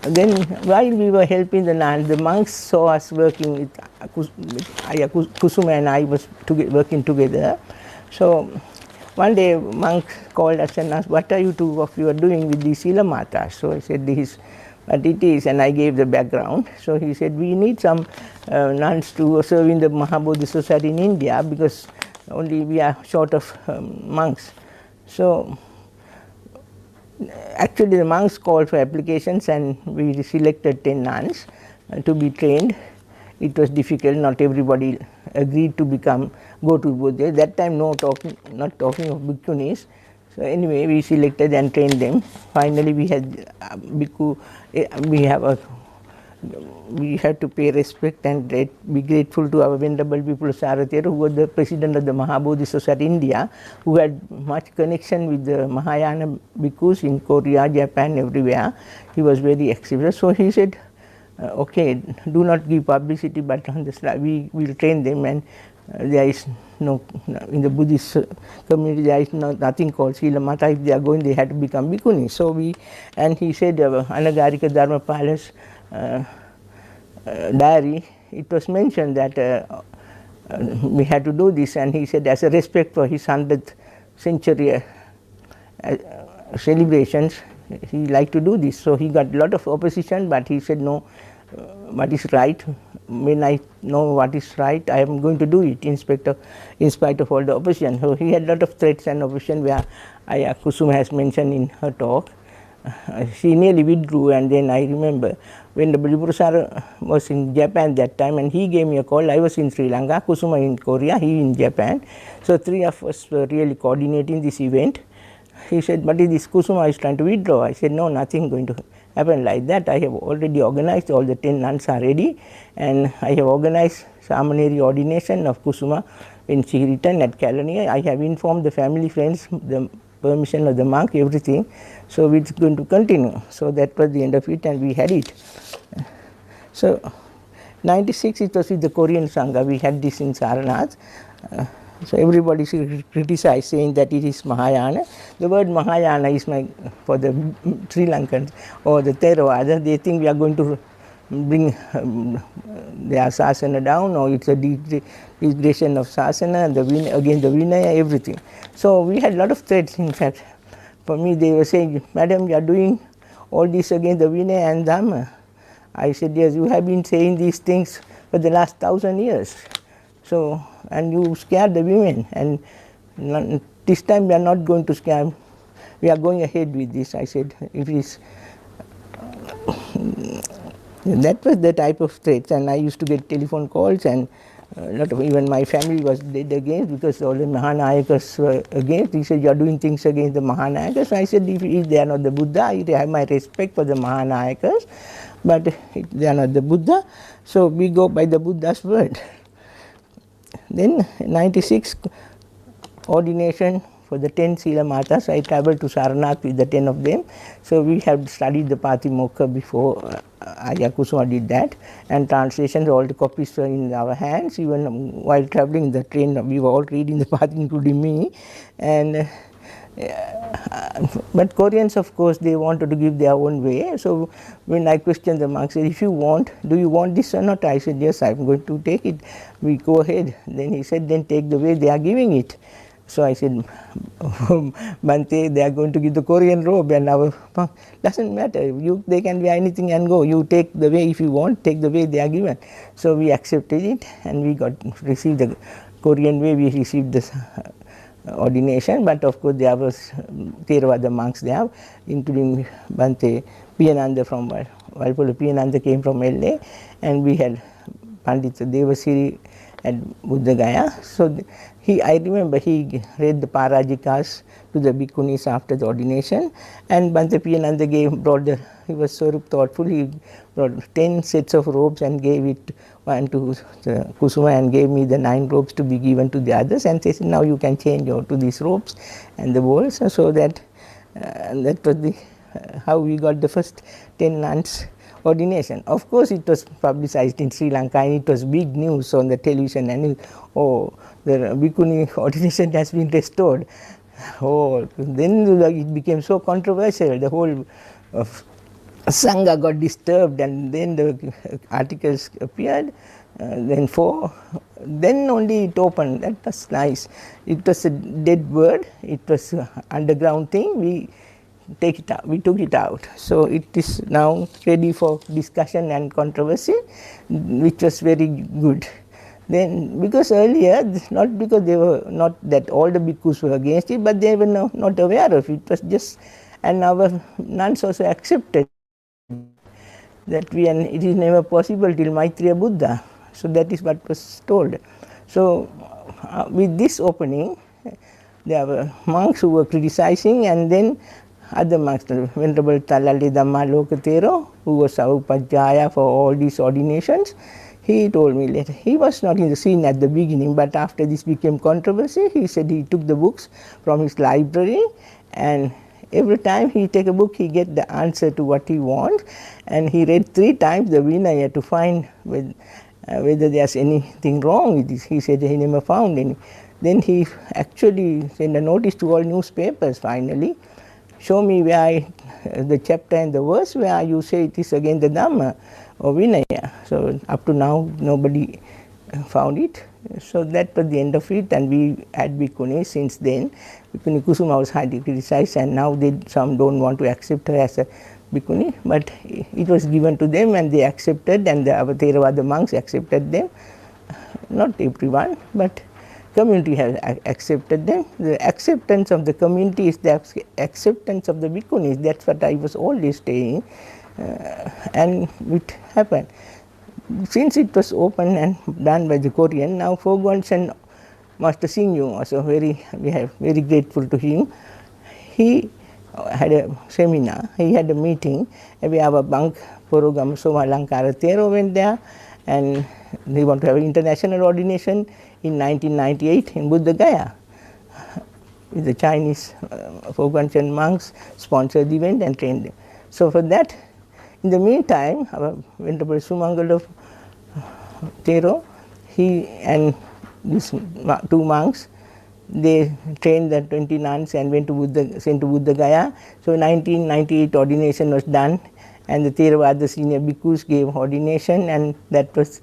then while we were helping the nuns, the monks saw us working with Ayya Kusuma, and I was working together. So one day monk called us and asked, what are you two of you are doing with these Sila Matas? So I said, this is what it is, and I gave the background. So he said, we need some nuns to serve in the Mahabodhi society in India, because only we are short of monks. So actually the monks called for applications, and we selected 10 nuns to be trained. It was difficult, not everybody agreed to go to Buddha. That time not talking of Bhikkhunis. So anyway, we selected and trained them. Finally we had Bhikkhu, we had to pay respect and be grateful to our Venerable Bhikkhu Sarathera, who was the president of the Mahabodhi Society India, who had much connection with the Mahayana Bhikkhus in Korea, Japan, everywhere. He was very active. So he said, okay, do not give publicity, but on the slide we will train them, and there is no, in the Buddhist community there is nothing called Sila Mata. If they are going, they have to become Bhikkhunis. So and he said, Anagarika Dharmapala's diary, it was mentioned that we had to do this, and he said as a respect for his 100th century celebrations, he liked to do this. So he got a lot of opposition, but he said no, what is right, when I know what is right, I am going to do it in spite of all the opposition. So he had a lot of threats and opposition, where Ayya Kusuma has mentioned in her talk. She nearly withdrew, and then I remember when the Bhikkhu was in Japan that time, and he gave me a call. I was in Sri Lanka, Kusuma in Korea, he in Japan. So 3 of us were really coordinating this event. He said, but this Kusuma is trying to withdraw. I said, no, nothing going to happen like that. I have already organized, all the 10 nuns are ready, and I have organized Samaneri ordination of Kusuma when she returned at California. I have informed the family, friends, the permission of the monk, everything. So it's going to continue. So that was the end of it, and we had it. So 96 it was with the Korean Sangha. We had this in Saranath. So everybody criticized, saying that it is Mahayana. The word Mahayana is for the Sri Lankans or the Theravada. They think we are going to bring their Sasana down, or it's a degradation of Sasana, against the Vinaya, everything. So we had a lot of threats. In fact, for me they were saying, Madam, you are doing all this against the Vinaya and Dhamma. I said, yes, you have been saying these things for the last 1,000 years. So, and you scared the women, and this time we are not going to scare, we are going ahead with this. I said, if it is, that was the type of threats, and I used to get telephone calls, and a lot of, even my family was dead against, because all the Mahanayakas were against. He said, you are doing things against the Mahanayakas. So I said, if they are not the Buddha, I have my respect for the Mahanayakas, but they are not the Buddha, so we go by the Buddha's word. Then 96 ordination for the 10 Sila Matas. I travelled to Saranath with the 10 of them. So we have studied the Patimokkha before Ayya Kusuma did that, and translations, all the copies were in our hands. Even while travelling in the train, we were all reading the Pati, including me. And but Koreans, of course, they wanted to give their own way. So when I questioned the monk, said, if you want, do you want this or not? I said, yes, I'm going to take it. We go ahead. Then he said, then take the way they are giving it. So I said, Bhante, they are going to give the Korean robe, and our monk, doesn't matter. They can wear anything and go. You take the way, if you want, take the way they are given. So we accepted it, and we received the Korean way. We received this ordination, but of course there was Theravada monks there, including Bhante Piyananda from Valpola. Piyananda came from LA, and we had Pandit Devasiri at Buddha Gaya. So I remember he read the Parajikas to the Bhikkhunis after the ordination, and Bhante Piyananda he was so thoughtful, he brought 10 sets of robes and gave it one to Kusuma, and gave me the 9 robes to be given to the others, and said, now you can change to these robes and the bowls. So that that was how we got the first 10 nuns ordination. Of course, it was publicized in Sri Lanka, and it was big news on the television, and the Bhikkhuni ordination has been restored. Then it became so controversial. The whole Sangha got disturbed, and then the articles appeared. Then only it opened. That was nice. It was a dead bird. It was an underground thing. We took it out. So it is now ready for discussion and controversy, which was very good. Then, because earlier, not because they were not that all the bhikkhus were against it, but they were not aware of it. It was just, and our nuns also accepted that it is never possible till Maitreya Buddha. So that is what was told. So with this opening, there were monks who were criticizing, and then other monks, the Venerable Talali Dhamma Lokatero, who was our Upajjhaya for all these ordinations, he told me later, he was not in the scene at the beginning, but after this became controversy, he said he took the books from his library, and every time he take a book, he get the answer to what he wants, and he read 3 times the Vinaya to find whether there's anything wrong with this. He said he never found any. Then he actually sent a notice to all newspapers finally, show me where the chapter and the verse where you say it is against the Dhamma or Vinaya. So up to now nobody found it. So that was the end of it, and we had Bhikkhunis since then. Bhikkhuni Kusuma was highly criticized, and now some don't want to accept her as a Bhikkhuni, but it was given to them and they accepted, and our Theravada monks accepted them. Not everyone, but community has accepted them. The acceptance of the community is the acceptance of the Bhikkhunis. That's what I was always saying, and it happened. Since it was open and done by the Korean, now Fogons and Master Singyu also we are very grateful to him. He had a seminar, he had a meeting, and we have a bank program. So Malankara Thero went there, and they want to have an international ordination in 1998 in Buddha Gaya. With the Chinese Fogons and monks sponsored the event and trained them. So for that, in the meantime, our Venerable Sumangala Thero, he and these two monks, they trained the 20 nuns and went to sent to Buddha Gaya. So 1998 ordination was done, and the Theravada senior bhikkhus gave ordination, and that was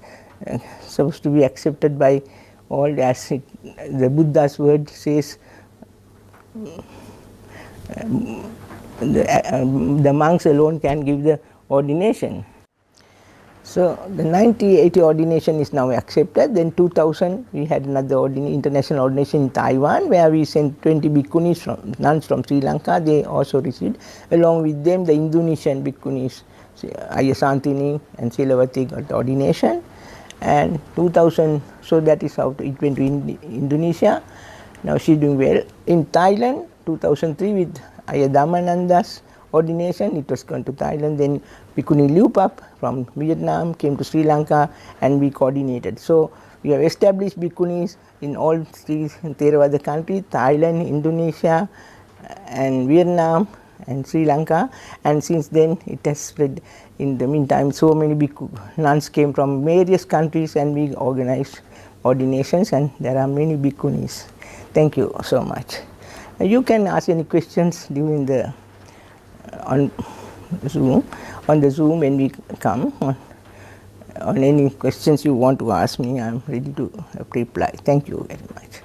supposed to be accepted by all, as the Buddha's word says. The monks alone can give the ordination. So the 1980 ordination is now accepted. Then 2000 we had another international ordination in Taiwan, where we sent 20 Bhikkhunis nuns from Sri Lanka. They also received. Along with them, the Indonesian Bhikkhunis, Ayya Santini and Selawati, got ordination. And 2000, so that is how it went to Indonesia. Now she is doing well. In Thailand, 2003 with Ayya Dhammananda's ordination, it was gone to Thailand. Then Bhikkhuni Liupap from Vietnam came to Sri Lanka, and we coordinated. So we have established Bhikkhunis in all three Theravada countries, Thailand, Indonesia and Vietnam and Sri Lanka, and since then it has spread. In the meantime, so many nuns came from various countries, and we organized ordinations, and there are many Bhikkhunis. Thank you so much. You can ask any questions during the on the Zoom when we come. On any questions you want to ask me, I am ready to reply. Thank you very much.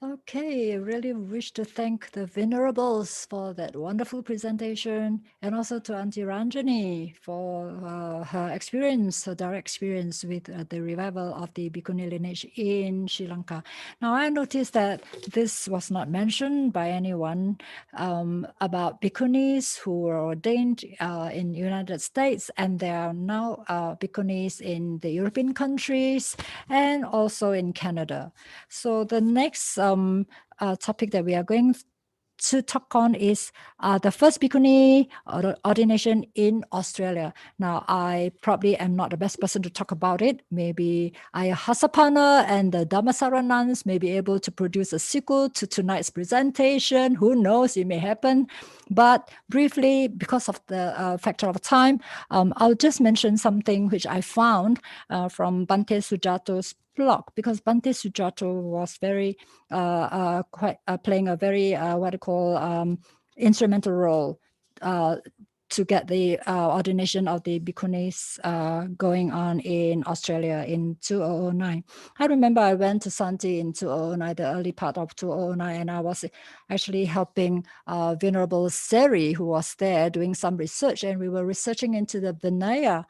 Okay, I really wish to thank the Venerables for that wonderful presentation, and also to Auntie Ranjini for her experience, her direct experience with the revival of the Bhikkhuni lineage in Sri Lanka. Now, I noticed that this was not mentioned by anyone about Bhikkhunis who were ordained in the United States, and there are now Bhikkhunis in the European countries and also in Canada. So the next topic that we are going to talk on is the first Bhikkhuni ordination in Australia. Now, I probably am not the best person to talk about it. Maybe Ayya Hasapana and the Dhammasara nuns may be able to produce a sequel to tonight's presentation. Who knows, it may happen. But briefly, because of the factor of time, I'll just mention something which I found from Bhante Sujato's blog, because Bhante Sujato was very playing a very what I call instrumental role to get the ordination of the Bhikkhunis going on in Australia in 2009. I remember I went to Santi in 2009, the early part of 2009, and I was actually helping Venerable Seri, who was there doing some research, and we were researching into the Vinaya,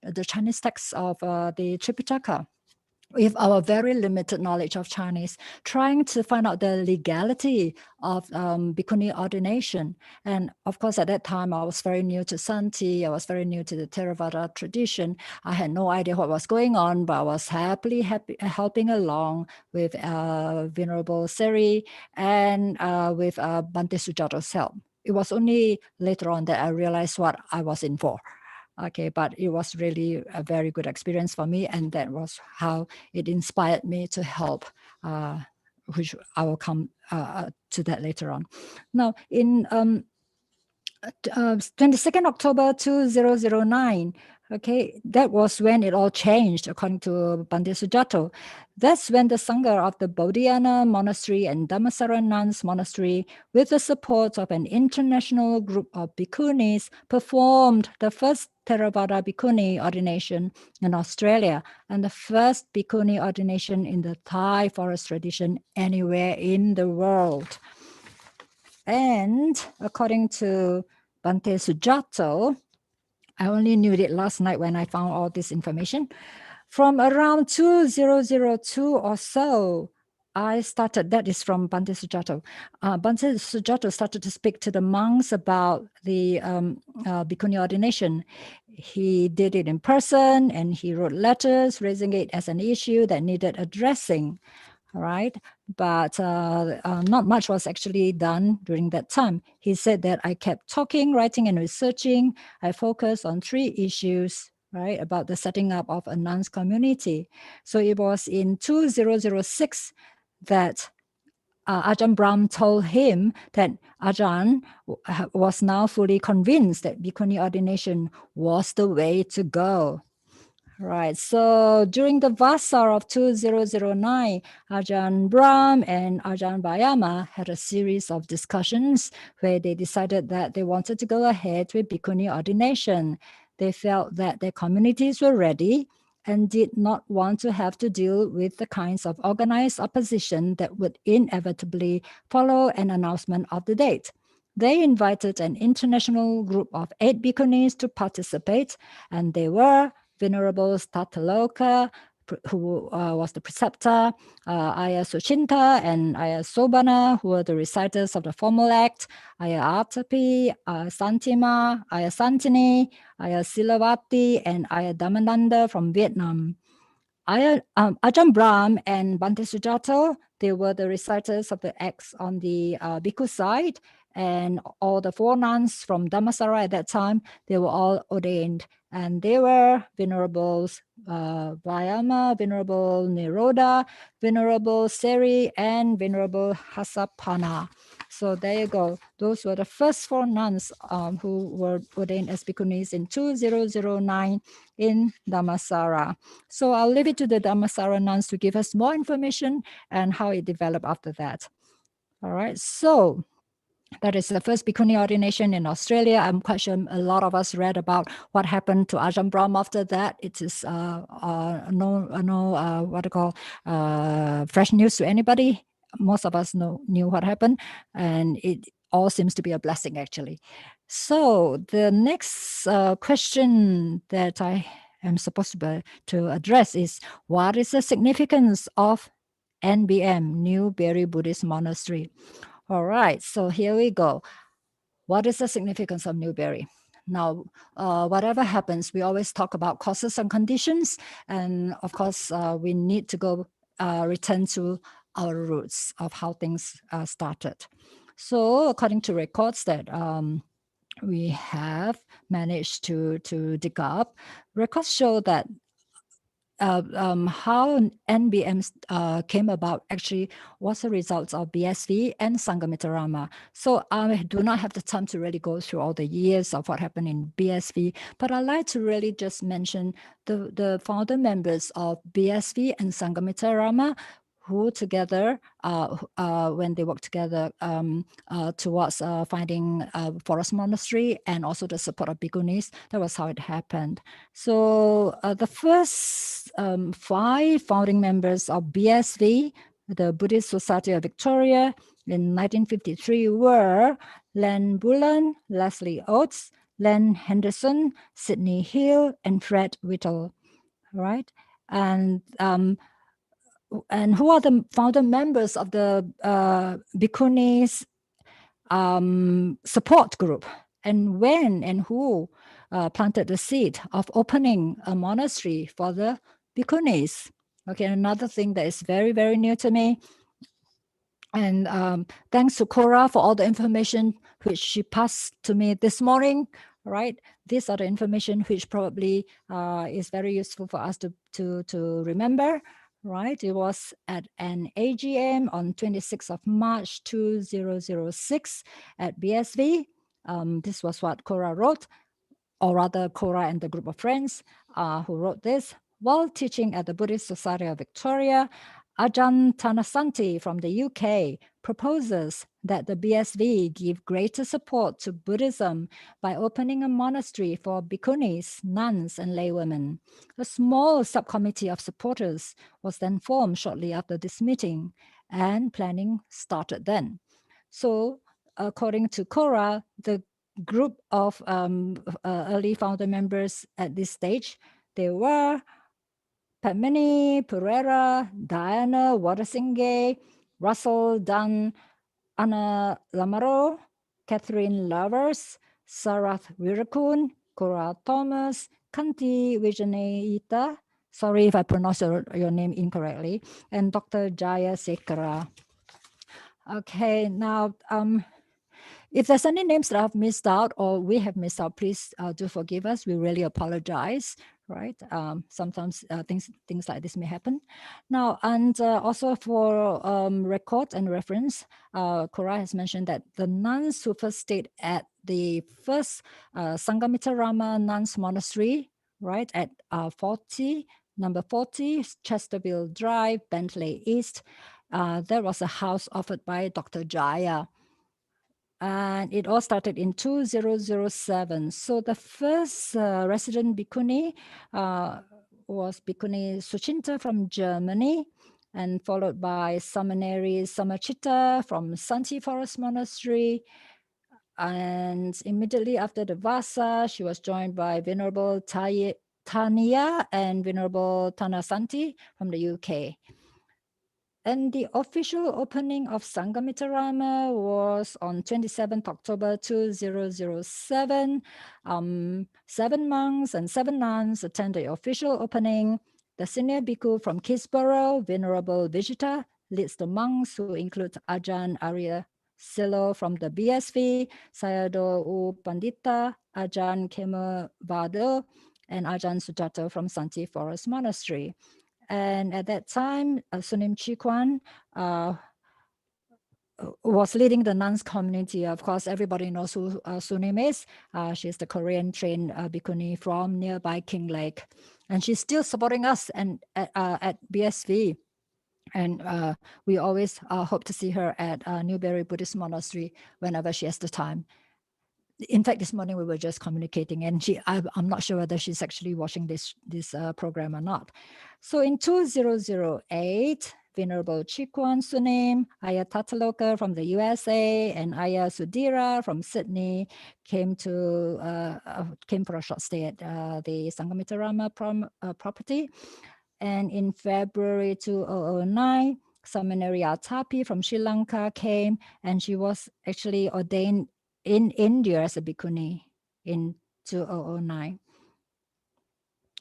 the Chinese texts of the Tripitaka, with our very limited knowledge of Chinese, trying to find out the legality of Bhikkhuni ordination. And of course, at that time, I was very new to Santi. I was very new to the Theravada tradition. I had no idea what was going on, but I was happily helping along with Venerable Seri and with Bhante Sujato's help. It was only later on that I realized what I was in for. Okay, but it was really a very good experience for me, and that was how it inspired me to help, which I will come to that later on. Now, in 22nd October 2009, okay, that was when it all changed, according to Bhante Sujato. That's when the Sangha of the Bodhiana Monastery and Dhammasara Nuns Monastery, with the support of an international group of Bhikkhunis, performed the first Theravada Bhikkhuni ordination in Australia, and the first Bhikkhuni ordination in the Thai forest tradition anywhere in the world. And according to Bhante Sujato, I only knew it last night when I found all this information. From around 2002 or so, I started, that is from Bhante Sujato. Bhante Sujato started to speak to the monks about the Bhikkhuni ordination. He did it in person, and he wrote letters raising it as an issue that needed addressing. Right, but not much was actually done during that time. He said that I kept talking, writing, and researching. I focused on 3 issues right, about the setting up of a nuns community. So it was in 2006 that Ajahn Brahm told him that Ajahn was now fully convinced that Bhikkhuni ordination was the way to go. Right. So during the Vasa of 2009, Ajahn Brahm and Ajahn Bayama had a series of discussions where they decided that they wanted to go ahead with Bhikkhuni ordination. They felt that their communities were ready and did not want to have to deal with the kinds of organized opposition that would inevitably follow an announcement of the date. They invited an international group of 8 Bhikkhunis to participate, and they were Venerable Stataloka, who was the preceptor, Ayya Suchinta and Ayya Sobana, who were the reciters of the formal act, Ayya Atapi, Santima, Ayya Santini, Ayya Silawati, and Ayya Dhammananda from Vietnam. Ajahn Brahm and Bhante Sujato, they were the reciters of the acts on the Bhikkhu side, and all the 4 nuns from Dhammasara at that time, they were all ordained, and they were Venerable Vayama, Venerable Niroda, Venerable Seri, and Venerable Hasapana. So there you go. Those were the first 4 nuns who were ordained as Bhikkhunis in 2009 in Dhammasara. So I'll leave it to the Dhammasara nuns to give us more information and how it developed after that. All right, so that is the first Bhikkhuni ordination in Australia. I'm quite sure a lot of us read about what happened to Ajahn Brahm after that. It is fresh news to anybody. Most of us knew what happened, and it all seems to be a blessing, actually. So the next question that I am supposed to address is, what is the significance of NBM, Newberry Buddhist Monastery? All right, so here we go. What is the significance of Newberry? Now, whatever happens, we always talk about causes and conditions. And of course, we need to go return to our roots of how things started. So according to records that we have managed to dig up, records show that how NBM came about actually was a result of BSV and Sangamitarama. So I do not have the time to really go through all the years of what happened in BSV, but I'd like to really just mention the founder members of BSV and Sangamitarama, who together, when they worked together towards finding a forest monastery and also the support of Bhikkhunis, that was how it happened. So the first 5 founding members of BSV, the Buddhist Society of Victoria, in 1953 were Len Bullen, Leslie Oates, Len Henderson, Sidney Hill, and Fred Whittle, right? And who are the founder members of the Bhikkhunis support group? And when and who planted the seed of opening a monastery for the Bhikkhunis? Okay, another thing that is very, very new to me. And thanks to Cora for all the information which she passed to me this morning, right? These are the information which probably is very useful for us to remember. Right, it was at an AGM on 26th of March 2006 at BSV. This was what Cora wrote, or rather Cora and the group of friends who wrote this. While teaching at the Buddhist Society of Victoria, Ajahn Thanasanti from the UK proposes that the BSV give greater support to Buddhism by opening a monastery for Bhikkhunis, nuns, and laywomen. A small subcommittee of supporters was then formed shortly after this meeting, and planning started then. So, according to Cora, the group of early founder members at this stage, they were Padmini, Pereira, Diana Watersingay, Russell Dunn, Anna Lamaro, Catherine Lovers, Sarath Virakun, Cora Thomas, Kanti Vijayaneita, sorry if I pronounce your name incorrectly, and Dr. Jaya Sekara. Okay, now, if there's any names that I've missed out or we have missed out, please do forgive us. We really apologize, right? Sometimes things like this may happen. Now, and also for record and reference, Kora has mentioned that the nuns who first stayed at the first Sangamitarama Nuns Monastery, right, at number 40, Chesterfield Drive, Bentley East, there was a house offered by Dr. Jaya. And it all started in 2007. So the first resident Bhikkhuni was Bhikkhuni Suchinta from Germany, and followed by Samaneri Samachita from Santi Forest Monastery. And immediately after the Vasa, she was joined by Venerable Tania and Venerable Tanasanti from the UK. And the official opening of Sangamitarama was on 27th October 2007. 7 monks and 7 nuns attended the official opening. The senior bhikkhu from Kisborough, Venerable Vijita, leads the monks, who include Ajahn Ayya Sela from the BSV, Sayadaw U Pandita, Ajahn Kemavada, and Ajahn Sujata from Santi Forest Monastery. And at that time, Sunim Chikwan was leading the nuns community. Of course, everybody knows who Sunim is. She's the Korean trained bhikkhuni from nearby King Lake. And she's still supporting us and at BSV. And we always hope to see her at Newberry Buddhist Monastery whenever she has the time. In fact, this morning we were just communicating, and I'm not sure whether she's actually watching this program or not. So in 2008, Venerable Chikwan Sunim, Ayya Tataloka from the USA, and Ayya Sudira from Sydney came for a short stay at the Sangamitarama property. And in February 2009, Samaneri Atapi from Sri Lanka came, and she was actually ordained in India as a bhikkhuni in 2009.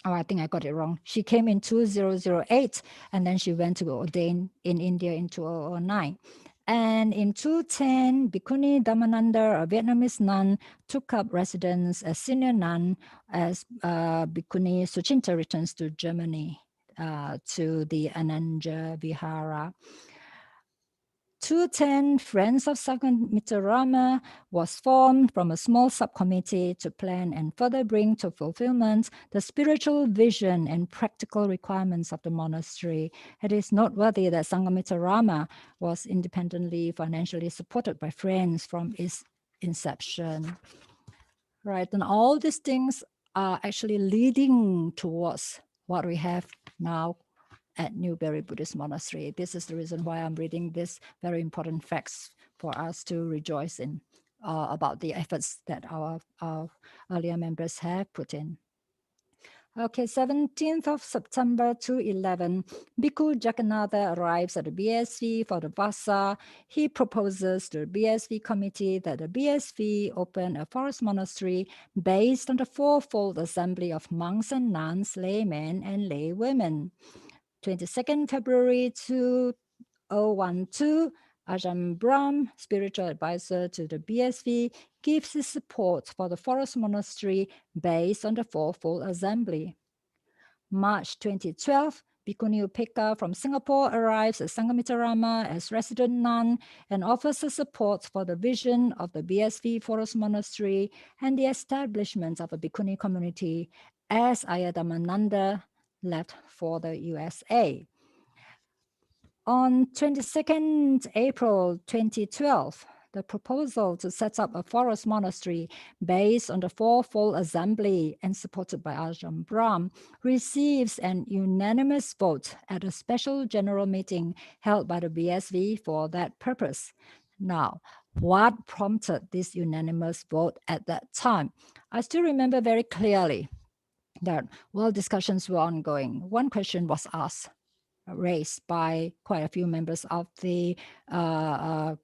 Oh, I think I got it wrong. She came in 2008, and then she went to ordain in India in 2009. And in 2010, Bhikkhuni Dhammananda, a Vietnamese nun, took up residence as senior nun as Bhikkhuni Suchinta returns to Germany to the Ananja Vihara. 2010, Friends of Sangamitarama was formed from a small subcommittee to plan and further bring to fulfillment the spiritual vision and practical requirements of the monastery. It is noteworthy that Sangamitarama was independently financially supported by Friends from its inception. Right, and all these things are actually leading towards what we have now at Newberry Buddhist Monastery. This is the reason why I'm reading this very important facts for us to rejoice in about the efforts that our earlier members have put in. Okay, 17th of September 2011, Bhikkhu Jagannatha arrives at the BSV for the Vasa. He proposes to the BSV committee that the BSV open a forest monastery based on the fourfold assembly of monks and nuns, laymen and lay women. 22nd February 2012, Ajahn Brahm, spiritual advisor to the BSV, gives his support for the forest monastery based on the fourfold assembly. March 2012, Bhikkhuni Upekkha from Singapore arrives at Sangamitarama as resident nun and offers her support for the vision of the BSV Forest Monastery and the establishment of a Bhikkhuni community as Ayya Dhammananda left for the USA. On 22nd April 2012, the proposal to set up a forest monastery based on the fourfold assembly and supported by Ajahn Brahm receives an unanimous vote at a special general meeting held by the BSV for that purpose. Now, what prompted this unanimous vote at that time? I still remember very clearly that while discussions were ongoing, one question was raised by quite a few members of the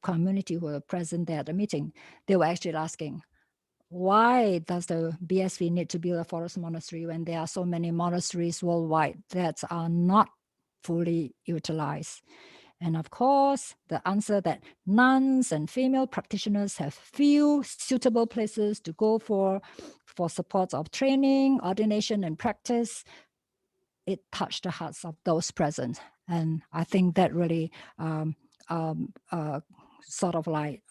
community who were present there at the meeting. They were actually asking, why does the BSV need to build a forest monastery when there are so many monasteries worldwide that are not fully utilized? And of course, the answer that nuns and female practitioners have few suitable places to go for for support of training, ordination, and practice, it touched the hearts of those present. And I think that really sort of like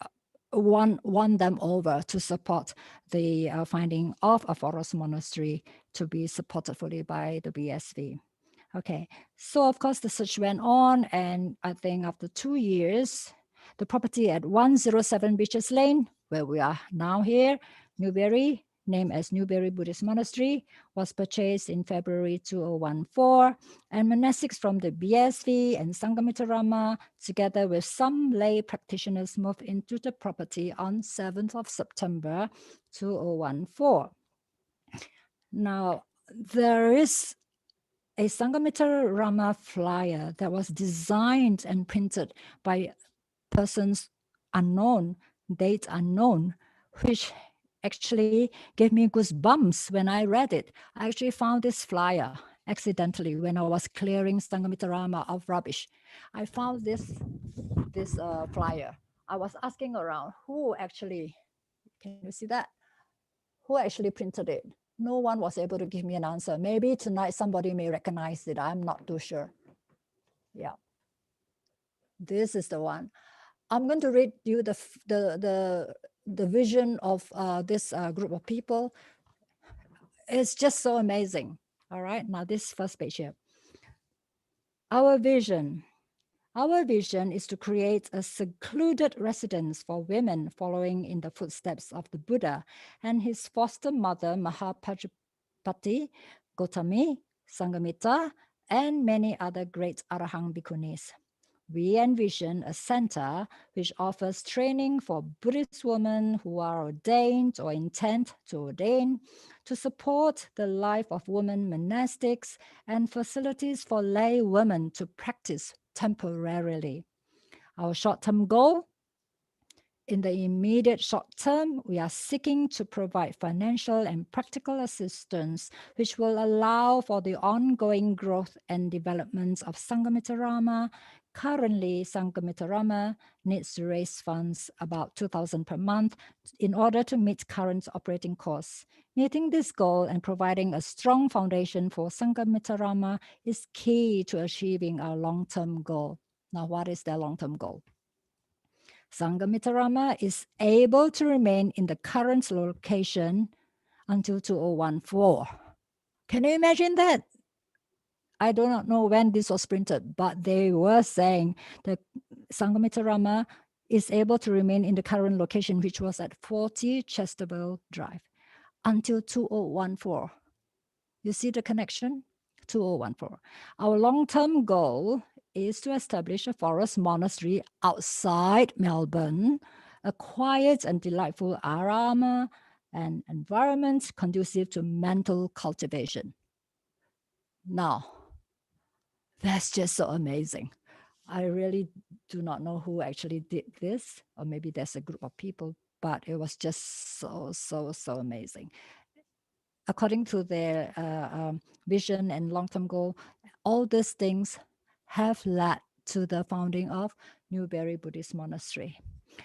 won them over to support the finding of a forest monastery to be supported fully by the BSV. Okay, so of course the search went on, and I think after 2 years, the property at 107 Beaches Lane, where we are now here, Newberry, named as Newberry Buddhist Monastery, was purchased in February 2014, and monastics from the BSV and Sangamitarama, together with some lay practitioners, moved into the property on 7th of September 2014. Now, there is a Sangamitarama flyer that was designed and printed by persons unknown, date unknown, which actually gave me goosebumps when I read it. I actually found this flyer accidentally when I was clearing Sangamitarama of rubbish. I found this flyer. I was asking around who actually, can you see that? Who actually printed it? No one was able to give me an answer. Maybe tonight somebody may recognize it. I'm not too sure. Yeah. This is the one. I'm going to read you the vision of this group of people. It's just so amazing. All right, now this first page here. Our vision is to create a secluded residence for women following in the footsteps of the Buddha and his foster mother Mahapajapati, Gotami, Sanghamitta, and many other great Arahant Bhikkhunis. We envision a center which offers training for Buddhist women who are ordained or intend to ordain, to support the life of women monastics, and facilities for lay women to practice temporarily. Our short-term goal: in the immediate short term, we are seeking to provide financial and practical assistance which will allow for the ongoing growth and development of Sangamitarama. Currently, Sangamitarama needs to raise funds about 2,000 per month in order to meet current operating costs. Meeting this goal and providing a strong foundation for Sangamitarama is key to achieving our long-term goal. Now, what is their long-term goal? Sangamitarama is able to remain in the current location until 2014. Can you imagine that? I do not know when this was printed, but they were saying that Sangamitarama is able to remain in the current location, which was at 40 Chesterville Drive, until 2014. You see the connection? 2014. Our long-term goal is to establish a forest monastery outside Melbourne, a quiet and delightful arama and environment conducive to mental cultivation. Now, that's just so amazing. I really do not know who actually did this, or maybe there's a group of people, but it was just so amazing. According to their vision and long-term goal, all these things have led to the founding of Newberry Buddhist Monastery.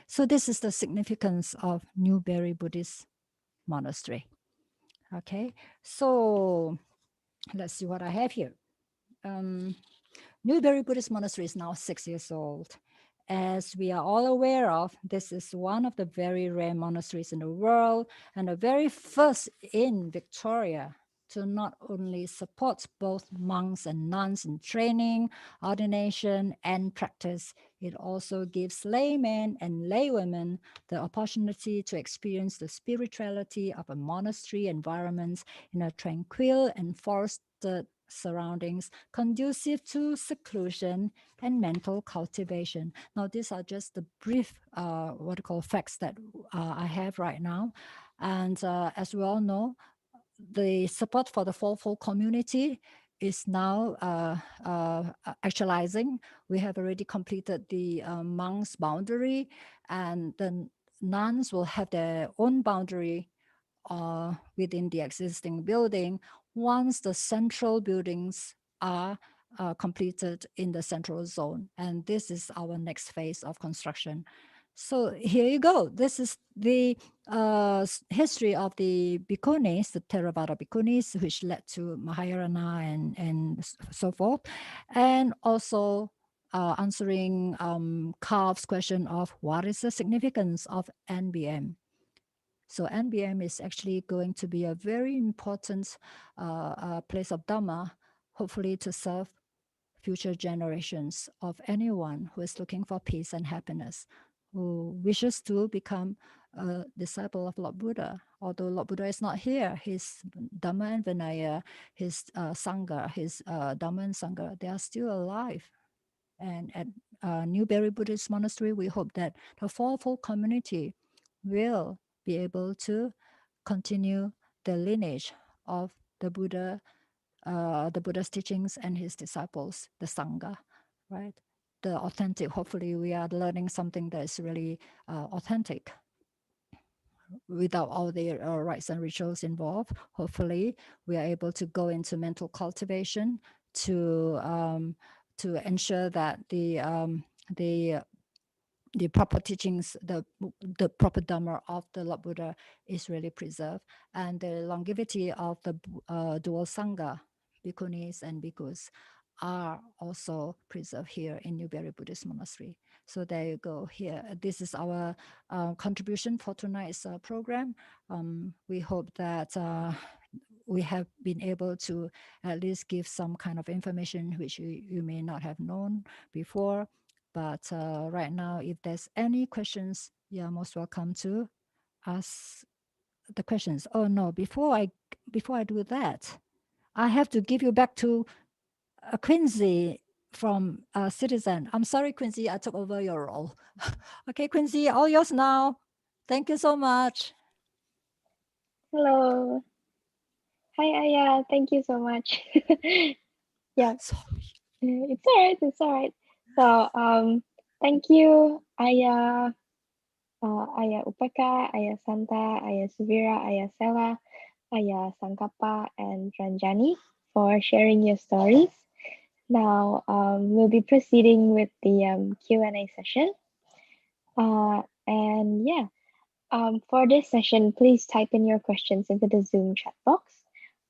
So this is the significance of Newberry Buddhist Monastery. Okay, so let's see what I have here. Newberry Buddhist Monastery is now 6 years old. As we are all aware of, this is one of the very rare monasteries in the world and the very first in Victoria to not only support both monks and nuns in training, ordination, and practice, it also gives laymen and laywomen the opportunity to experience the spirituality of a monastery environment in a tranquil and forested surroundings conducive to seclusion and mental cultivation. Now, these are just the brief, facts that I have right now. And as we all know, the support for the Fourfold community is now actualizing. We have already completed the monks' boundary, and the nuns will have their own boundary within the existing building once the central buildings are completed in the central zone. And this is our next phase of construction. So here you go. This is the history of the Bhikkhunis, the Theravada Bhikkhunis, which led to Mahayana and so forth. And also answering Carv's question of what is the significance of NBM. So NBM is actually going to be a very important place of Dhamma, hopefully to serve future generations of anyone who is looking for peace and happiness, who wishes to become a disciple of Lord Buddha. Although Lord Buddha is not here, his Dhamma and Vinaya, his Sangha, his Dhamma and Sangha, they are still alive. And at Newberry Buddhist Monastery, we hope that the fourfold community will be able to continue the lineage of the Buddha's teachings and his disciples, the Sangha, right? The authentic, hopefully we are learning something that is really authentic without all the rites and rituals involved. Hopefully we are able to go into mental cultivation to ensure that the proper teachings, the proper Dhamma of the Lord Buddha is really preserved, and the longevity of the dual Sangha, Bhikkhunis and Bhikkhus, are also preserved here in Newberry Buddhist Monastery. So there you go. Here, this is our contribution for tonight's program. We hope that we have been able to at least give some kind of information which you may not have known before. But right now, if there's any questions, you are most welcome to ask the questions. Oh no, before I do that, I have to give you back to Quincy from Citizen. I'm sorry, Quincy, I took over your role. Okay, Quincy, all yours now. Thank you so much. Hello. Hi, Ayya. Thank you so much. Yeah. Sorry. It's all right. It's all right. So, thank you, Ayya, Ayya Upekkha, Ayya Santa, Ayya Suvira, Ayya Sela, Ayya Sankappa, and Ranjani for sharing your stories. Now, we'll be proceeding with the Q&A session. And yeah, for this session, please type in your questions into the Zoom chat box,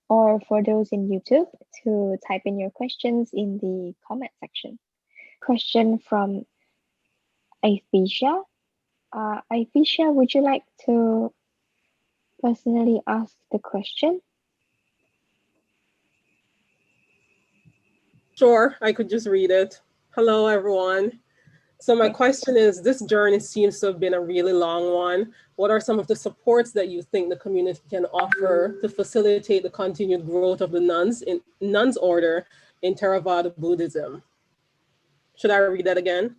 or for those in YouTube, to type in your questions in the comment section. Question from Aisha. Aisha, would you like to personally ask the question? Sure, I could just read it. Hello, everyone. So my question is, this journey seems to have been a really long one. What are some of the supports that you think the community can offer to facilitate the continued growth of the nuns order in Theravada Buddhism? Should I read that again?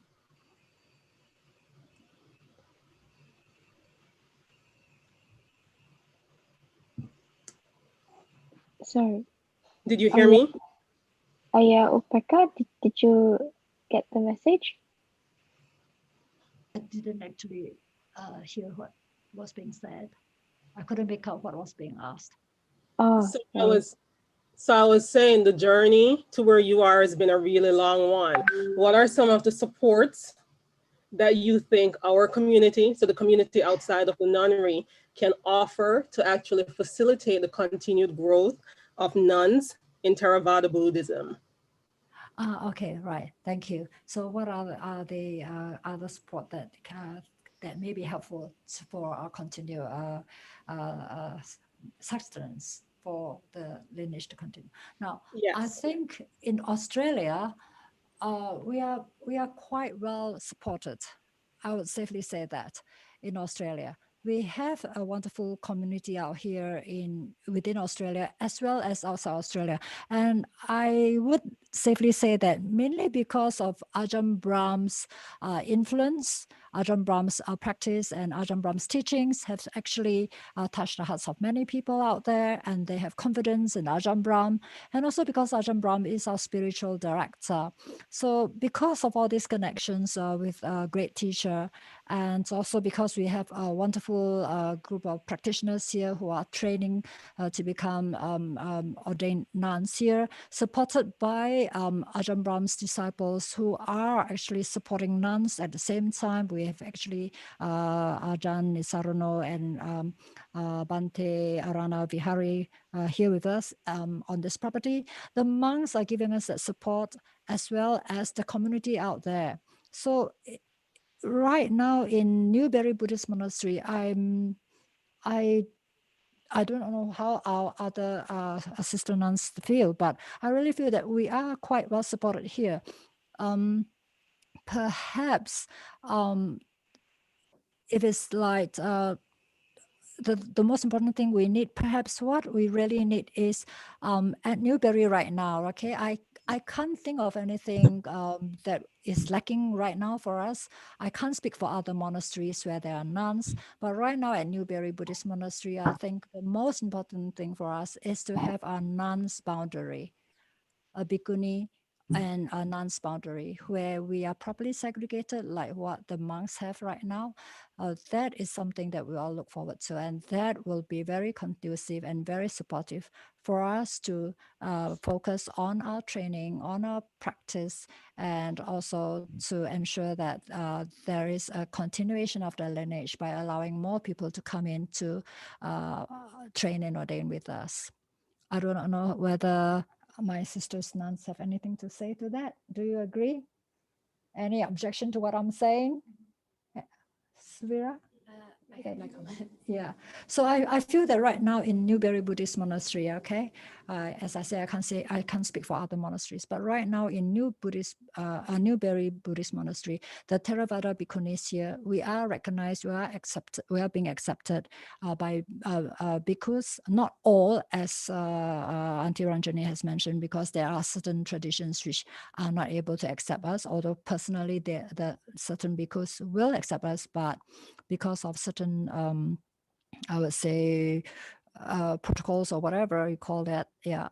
Sorry. Did you hear me? Ayya Upekkha, did you get the message? I didn't actually hear what was being said. I couldn't make out what was being asked. Oh, So I was saying the journey to where you are has been a really long one. What are some of the supports that you think our community, so the community outside of the nunnery, can offer to actually facilitate the continued growth of nuns in Theravada Buddhism? Okay, right. Thank you. So what are the other support that may be helpful for our continued sustenance for the lineage to continue? Now, yes. I think in Australia, we are quite well supported. I would safely say that in Australia. We have a wonderful community out here within Australia as well as outside Australia. And I would safely say that mainly because of Ajahn Brahm's influence, Ajahn Brahm's practice and Ajahn Brahm's teachings have actually touched the hearts of many people out there, and they have confidence in Ajahn Brahm. And also because Ajahn Brahm is our spiritual director. So because of all these connections with a great teacher, and also because we have a wonderful group of practitioners here who are training to become ordained nuns here, supported by today, Ajahn Brahm's disciples who are actually supporting nuns at the same time. We have actually Ajahn Nisarono and Bante Arana Vihari here with us on this property. The monks are giving us that support as well as the community out there. So right now in Newberry Buddhist Monastery, I don't know how our other sister nuns feel, but I really feel that we are quite well supported here. Perhaps if it's like the most important thing we need, perhaps what we really need is at Newberry right now, okay, I can't think of anything that is lacking right now for us. I can't speak for other monasteries where there are nuns, but right now at Newberry Buddhist Monastery, I think the most important thing for us is to have our nuns boundary, a bhikkhuni and a nuns boundary where we are properly segregated like what the monks have right now. That is something that we all look forward to, and that will be very conducive and very supportive for us to focus on our training, on our practice, and also to ensure that there is a continuation of the lineage by allowing more people to come in to train and ordain with us. I don't know whether my sister's nuns have anything to say to that. Do you agree? Any objection to what I'm saying? Suvira? Yeah. So I feel that right now in Newberry Buddhist Monastery, okay, as I say, I can't speak for other monasteries, but right now in Newberry Buddhist Monastery, the Theravada Bhikkhunis here, we are recognized, we are being accepted by bhikkhus, not all, as Auntie Ranjini has mentioned, because there are certain traditions which are not able to accept us, although personally the certain bhikkhus will accept us, but because of certain, I would say, protocols or whatever you call that, yeah,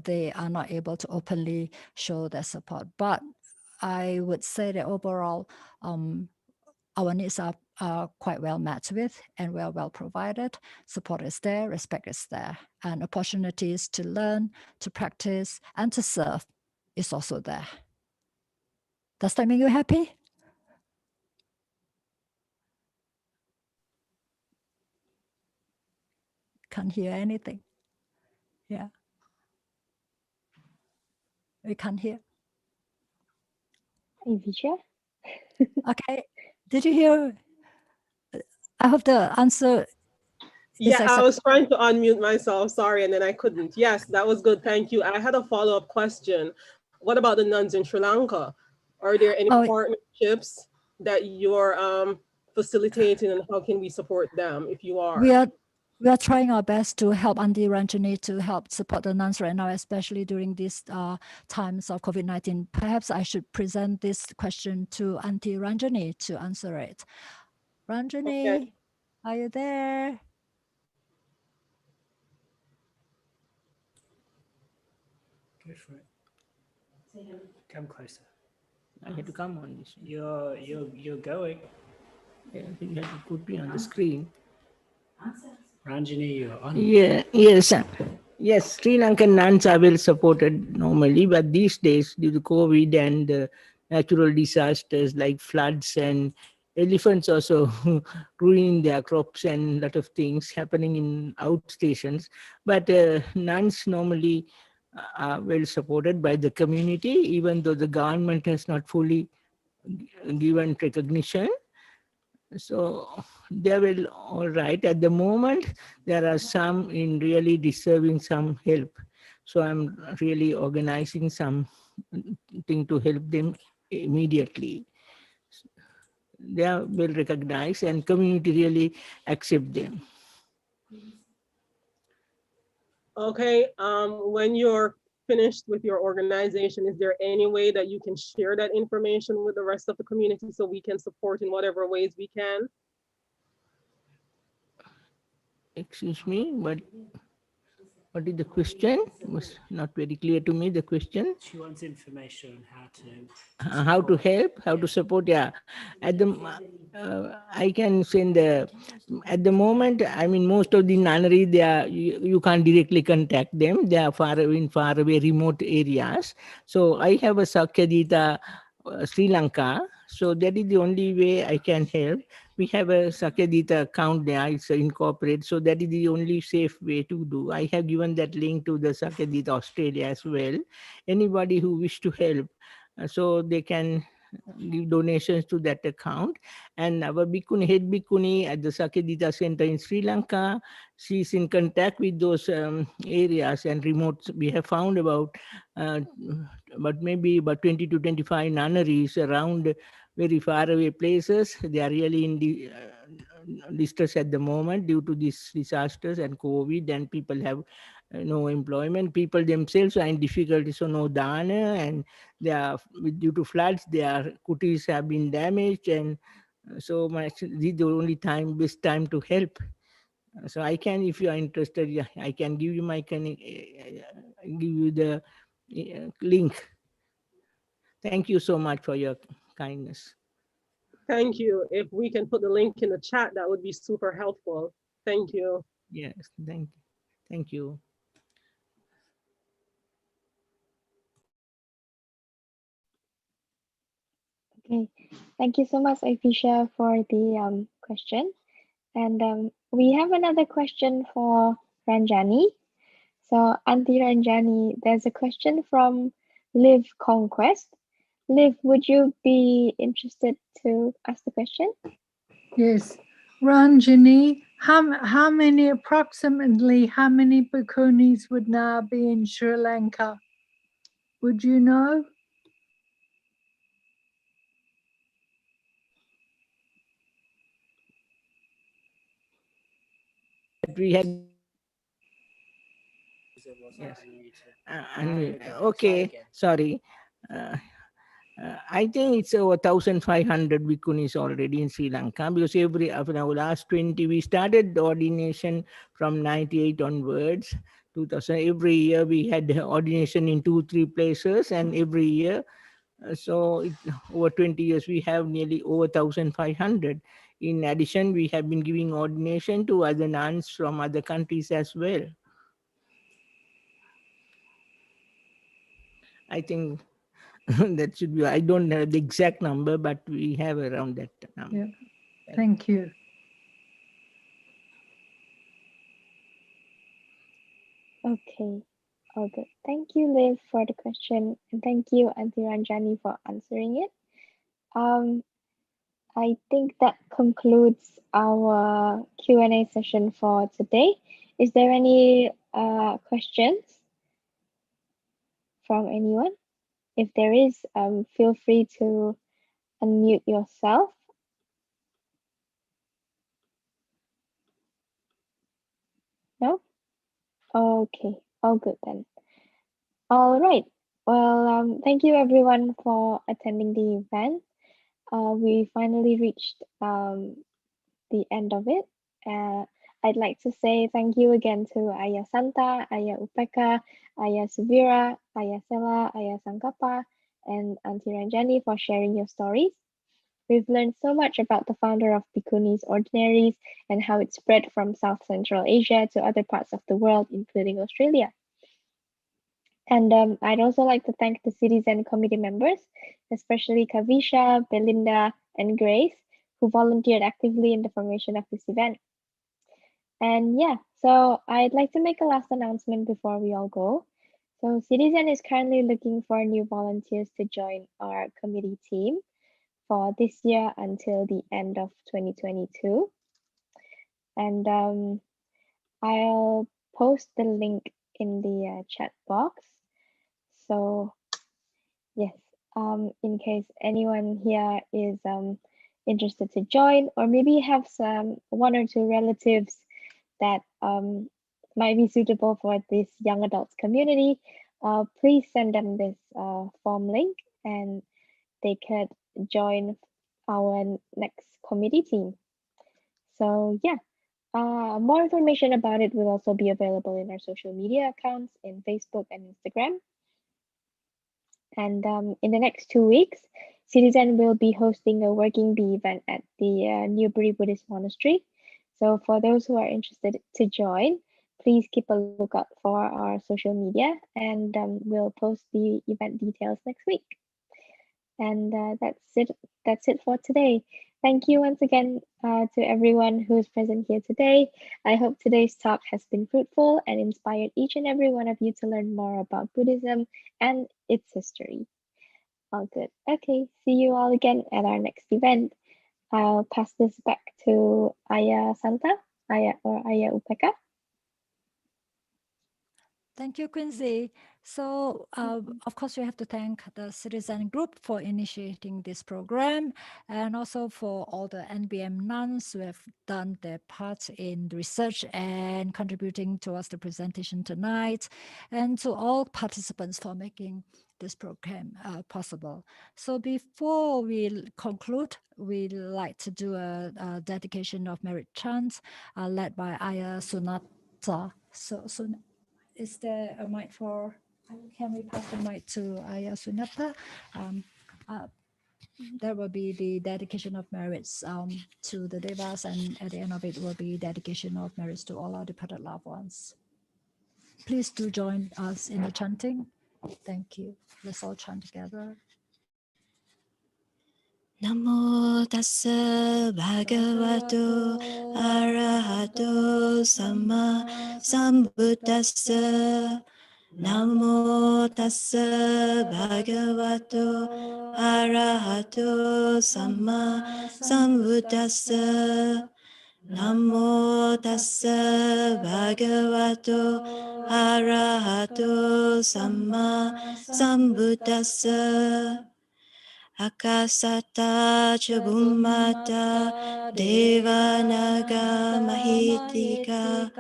they are not able to openly show their support. But I would say that overall, our needs are quite well met with, and we are well provided. Support is there, respect is there, and opportunities to learn, to practice, and to serve is also there. Does that make you happy? Can't hear anything. Yeah. We can't hear. Vijay? Okay. Did you hear? I hope the answer is Yeah, I was trying to unmute myself, sorry, and then I couldn't. Yes, that was good, thank you. I had a follow-up question. What about the nuns in Sri Lanka? Are there any partnerships that you're facilitating, and how can we support them if you are? We are trying our best to help Auntie Ranjini to help support the nuns right now, especially during these times of COVID-19. Perhaps I should present this question to Auntie Ranjini to answer it. Ranjini, are you there? Go for it. Come closer. I had to come on this. You're going. Yeah, you have to put me on the screen. Ranjini, you're on. Yeah, yes. Yes, Sri Lankan nuns are well supported normally, but these days, due to COVID and natural disasters like floods and elephants also ruining their crops and a lot of things happening in outstations. But nuns normally are well supported by the community, even though the government has not fully given recognition. So they are well all right. At the moment, there are some in really deserving some help. So I'm really organizing something to help them immediately. They are well recognized and community really accept them. Okay, when you're finished with your organization, is there any way that you can share that information with the rest of the community so we can support in whatever ways we can? Excuse me, but What is the question? Was not very clear to me, the question. She wants information on How to help, how to support. Yeah, at the I can send at the moment. I mean, most of the nunnery, they are you can't directly contact them. They are far away remote areas. So I have a Sakyadita Sri Lanka. So that is the only way I can help. We have a Sakyadita account there. It's incorporated. So that is the only safe way to do. I have given that link to the Sakyadita Australia as well. Anybody who wish to help, so they can give donations to that account. And our Bhikkhuni, head Bhikkhuni at the Sakyadita Center in Sri Lanka, she's in contact with those areas and remote. We have found about maybe about 20 to 25 nunneries around very far away places. They are really in the distress at the moment due to these disasters and COVID, and people have no employment. People themselves are in difficulty, so no dana, and they are due to floods. Their kutis have been damaged, and so much. This is the only best time to help. So I can, if you are interested, yeah, I can give you give you the link. Thank you so much for your kindness. Thank you. If we can put the link in the chat, that would be super helpful. Thank you. Yes, thank you. Okay, thank you so much, Aisha, for the question. And we have another question for Ranjani. So, Auntie Ranjani, there's a question from Live Conquest. Liv, would you be interested to ask the question? Yes. Ranjini, approximately how many Bhikkhunis would now be in Sri Lanka? Would you know? We had yes. Okay, sorry. I think it's over 1,500 Bhikkhunis already in Sri Lanka, because after our last 20, we started the ordination from 98 onwards. 2000, every year we had ordination in 2-3 places, and every year, over 20 years, we have nearly over 1,500. In addition, we have been giving ordination to other nuns from other countries as well. I think that should be, I don't know the exact number, but we have around that number. Yeah. Thank you. Okay, all good. Thank you, Liv, for the question, and thank you, Auntie Ranjani, for answering it. I think that concludes our Q&A session for today. Is there any questions from anyone? If there is, feel free to unmute yourself. No? Okay, all good then. All right. Well, thank you everyone for attending the event. We finally reached the end of it. I'd like to say thank you again to Ayya Santa, Ayya Upekkha, Ayya Suvira, Ayya Sela, Ayya Sankappa, and Auntie Ranjani for sharing your stories. We've learned so much about the founder of Bhikkhunis Ordinaries and how it spread from South Central Asia to other parts of the world, including Australia. And I'd also like to thank the CITYZEN committee members, especially Kavisha, Belinda, and Grace, who volunteered actively in the formation of this event. And yeah, so I'd like to make a last announcement before we all go. So CITYZEN is currently looking for new volunteers to join our committee team for this year until the end of 2022. And I'll post the link in the chat box. So yes, in case anyone here is interested to join, or maybe have one or two relatives that might be suitable for this young adults community, please send them this form link and they could join our next committee team. So yeah, More information about it will also be available in our social media accounts in Facebook and Instagram. And in the next 2 weeks, Citizen will be hosting a working bee event at the Newbury Buddhist Monastery. So for those who are interested to join, please keep a lookout for our social media, and we'll post the event details next week. And that's it for today. Thank you once again to everyone who's present here today. I hope today's talk has been fruitful and inspired each and every one of you to learn more about Buddhism and its history. All good. Okay, see you all again at our next event. I'll pass this back to Ayya Santa, Ayya Upekkha. Thank you, Quincy. So, of course, we have to thank the Citizen Group for initiating this program, and also for all the NBM nuns who have done their part in research and contributing towards the presentation tonight, and to all participants for making this program possible. So before we conclude, we'd like to do a dedication of merit chants led by Ayya Sunata. So is there a mic for, can we pass the mic to Ayya Sunappa? There will be the dedication of merits to the Devas, and at the end of it will be dedication of merits to all our departed loved ones. Please do join us in the chanting. Thank you. Let's all chant together. Namo tassa bhagavato arahato samma sambuddhassa. Namo tassa bhagavato arahato samma sambuddhassa. Namo tassa bhagavato arahato samma sambuddhassa. Akasata cha bummata devanaga mahitika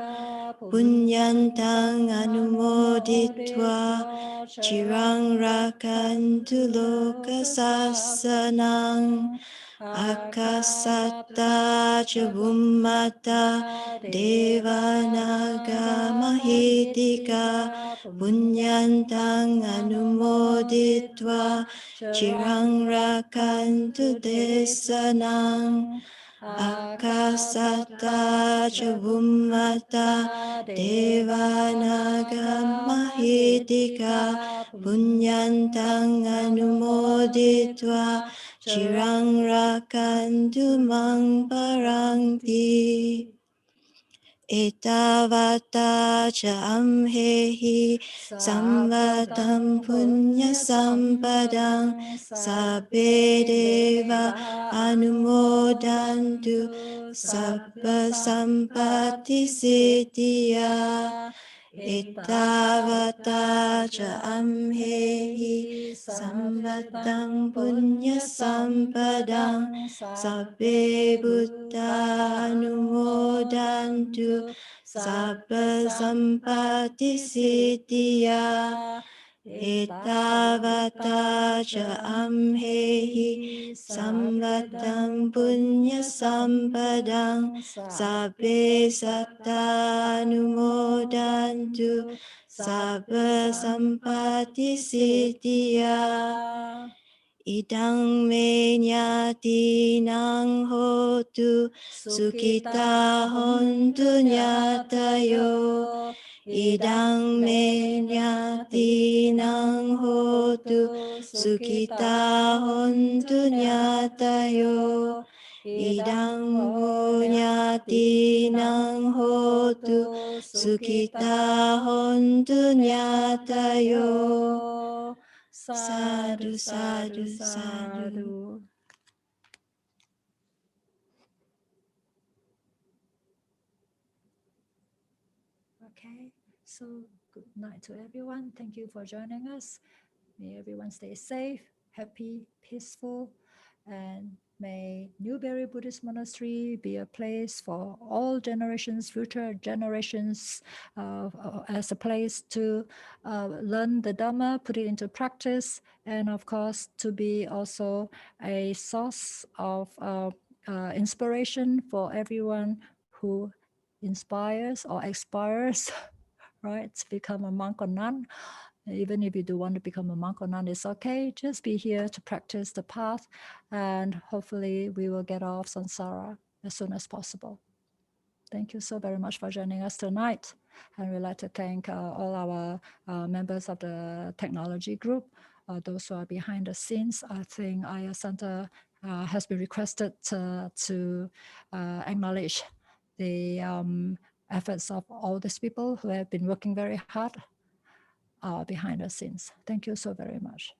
punyantang anumoditva chirang rakantu lokasasanang. Akasata cha bummata devanaga mahitika punyantang anumoditva chirang rakantu desanang. Akasata cha bummata devanaga mahitika punyantang anumoditva chirang rakantu mang parangti. Etavata cha amhehi samvatam punya sampadang sabbe deva anumodantu sabba sampati siddhya. Etavata cha amhehi samvatam punya sampadang sabbe buddha anumodantu sabba sampati siddhya. Etavata cha amhehi samvatam punya sampadang sabbe satta anumodantu sabba sampati siddhya. Idang me nyatinang hotu sukita hontu nyatayo. Idang me nyatinang hotu sukita hontu nyatayo. Idang mo nyatinang hotu sukita hontu nyatayo. Sadhu, sadhu, sadhu. Okay, so good night to everyone. Thank you for joining us. May everyone stay safe, happy, peaceful, and may Newbury Buddhist Monastery be a place for all generations, future generations, as a place to learn the Dhamma, put it into practice, and of course to be also a source of inspiration for everyone who inspires or expires, right, to become a monk or nun. Even if you do want to become a monk or nun, it's okay. Just be here to practice the path, and hopefully we will get off samsara as soon as possible. Thank you so very much for joining us tonight. And we'd like to thank all our members of the technology group, those who are behind the scenes. I think Ayya Santa has been requested to acknowledge the efforts of all these people who have been working very hard behind the scenes. Thank you so very much.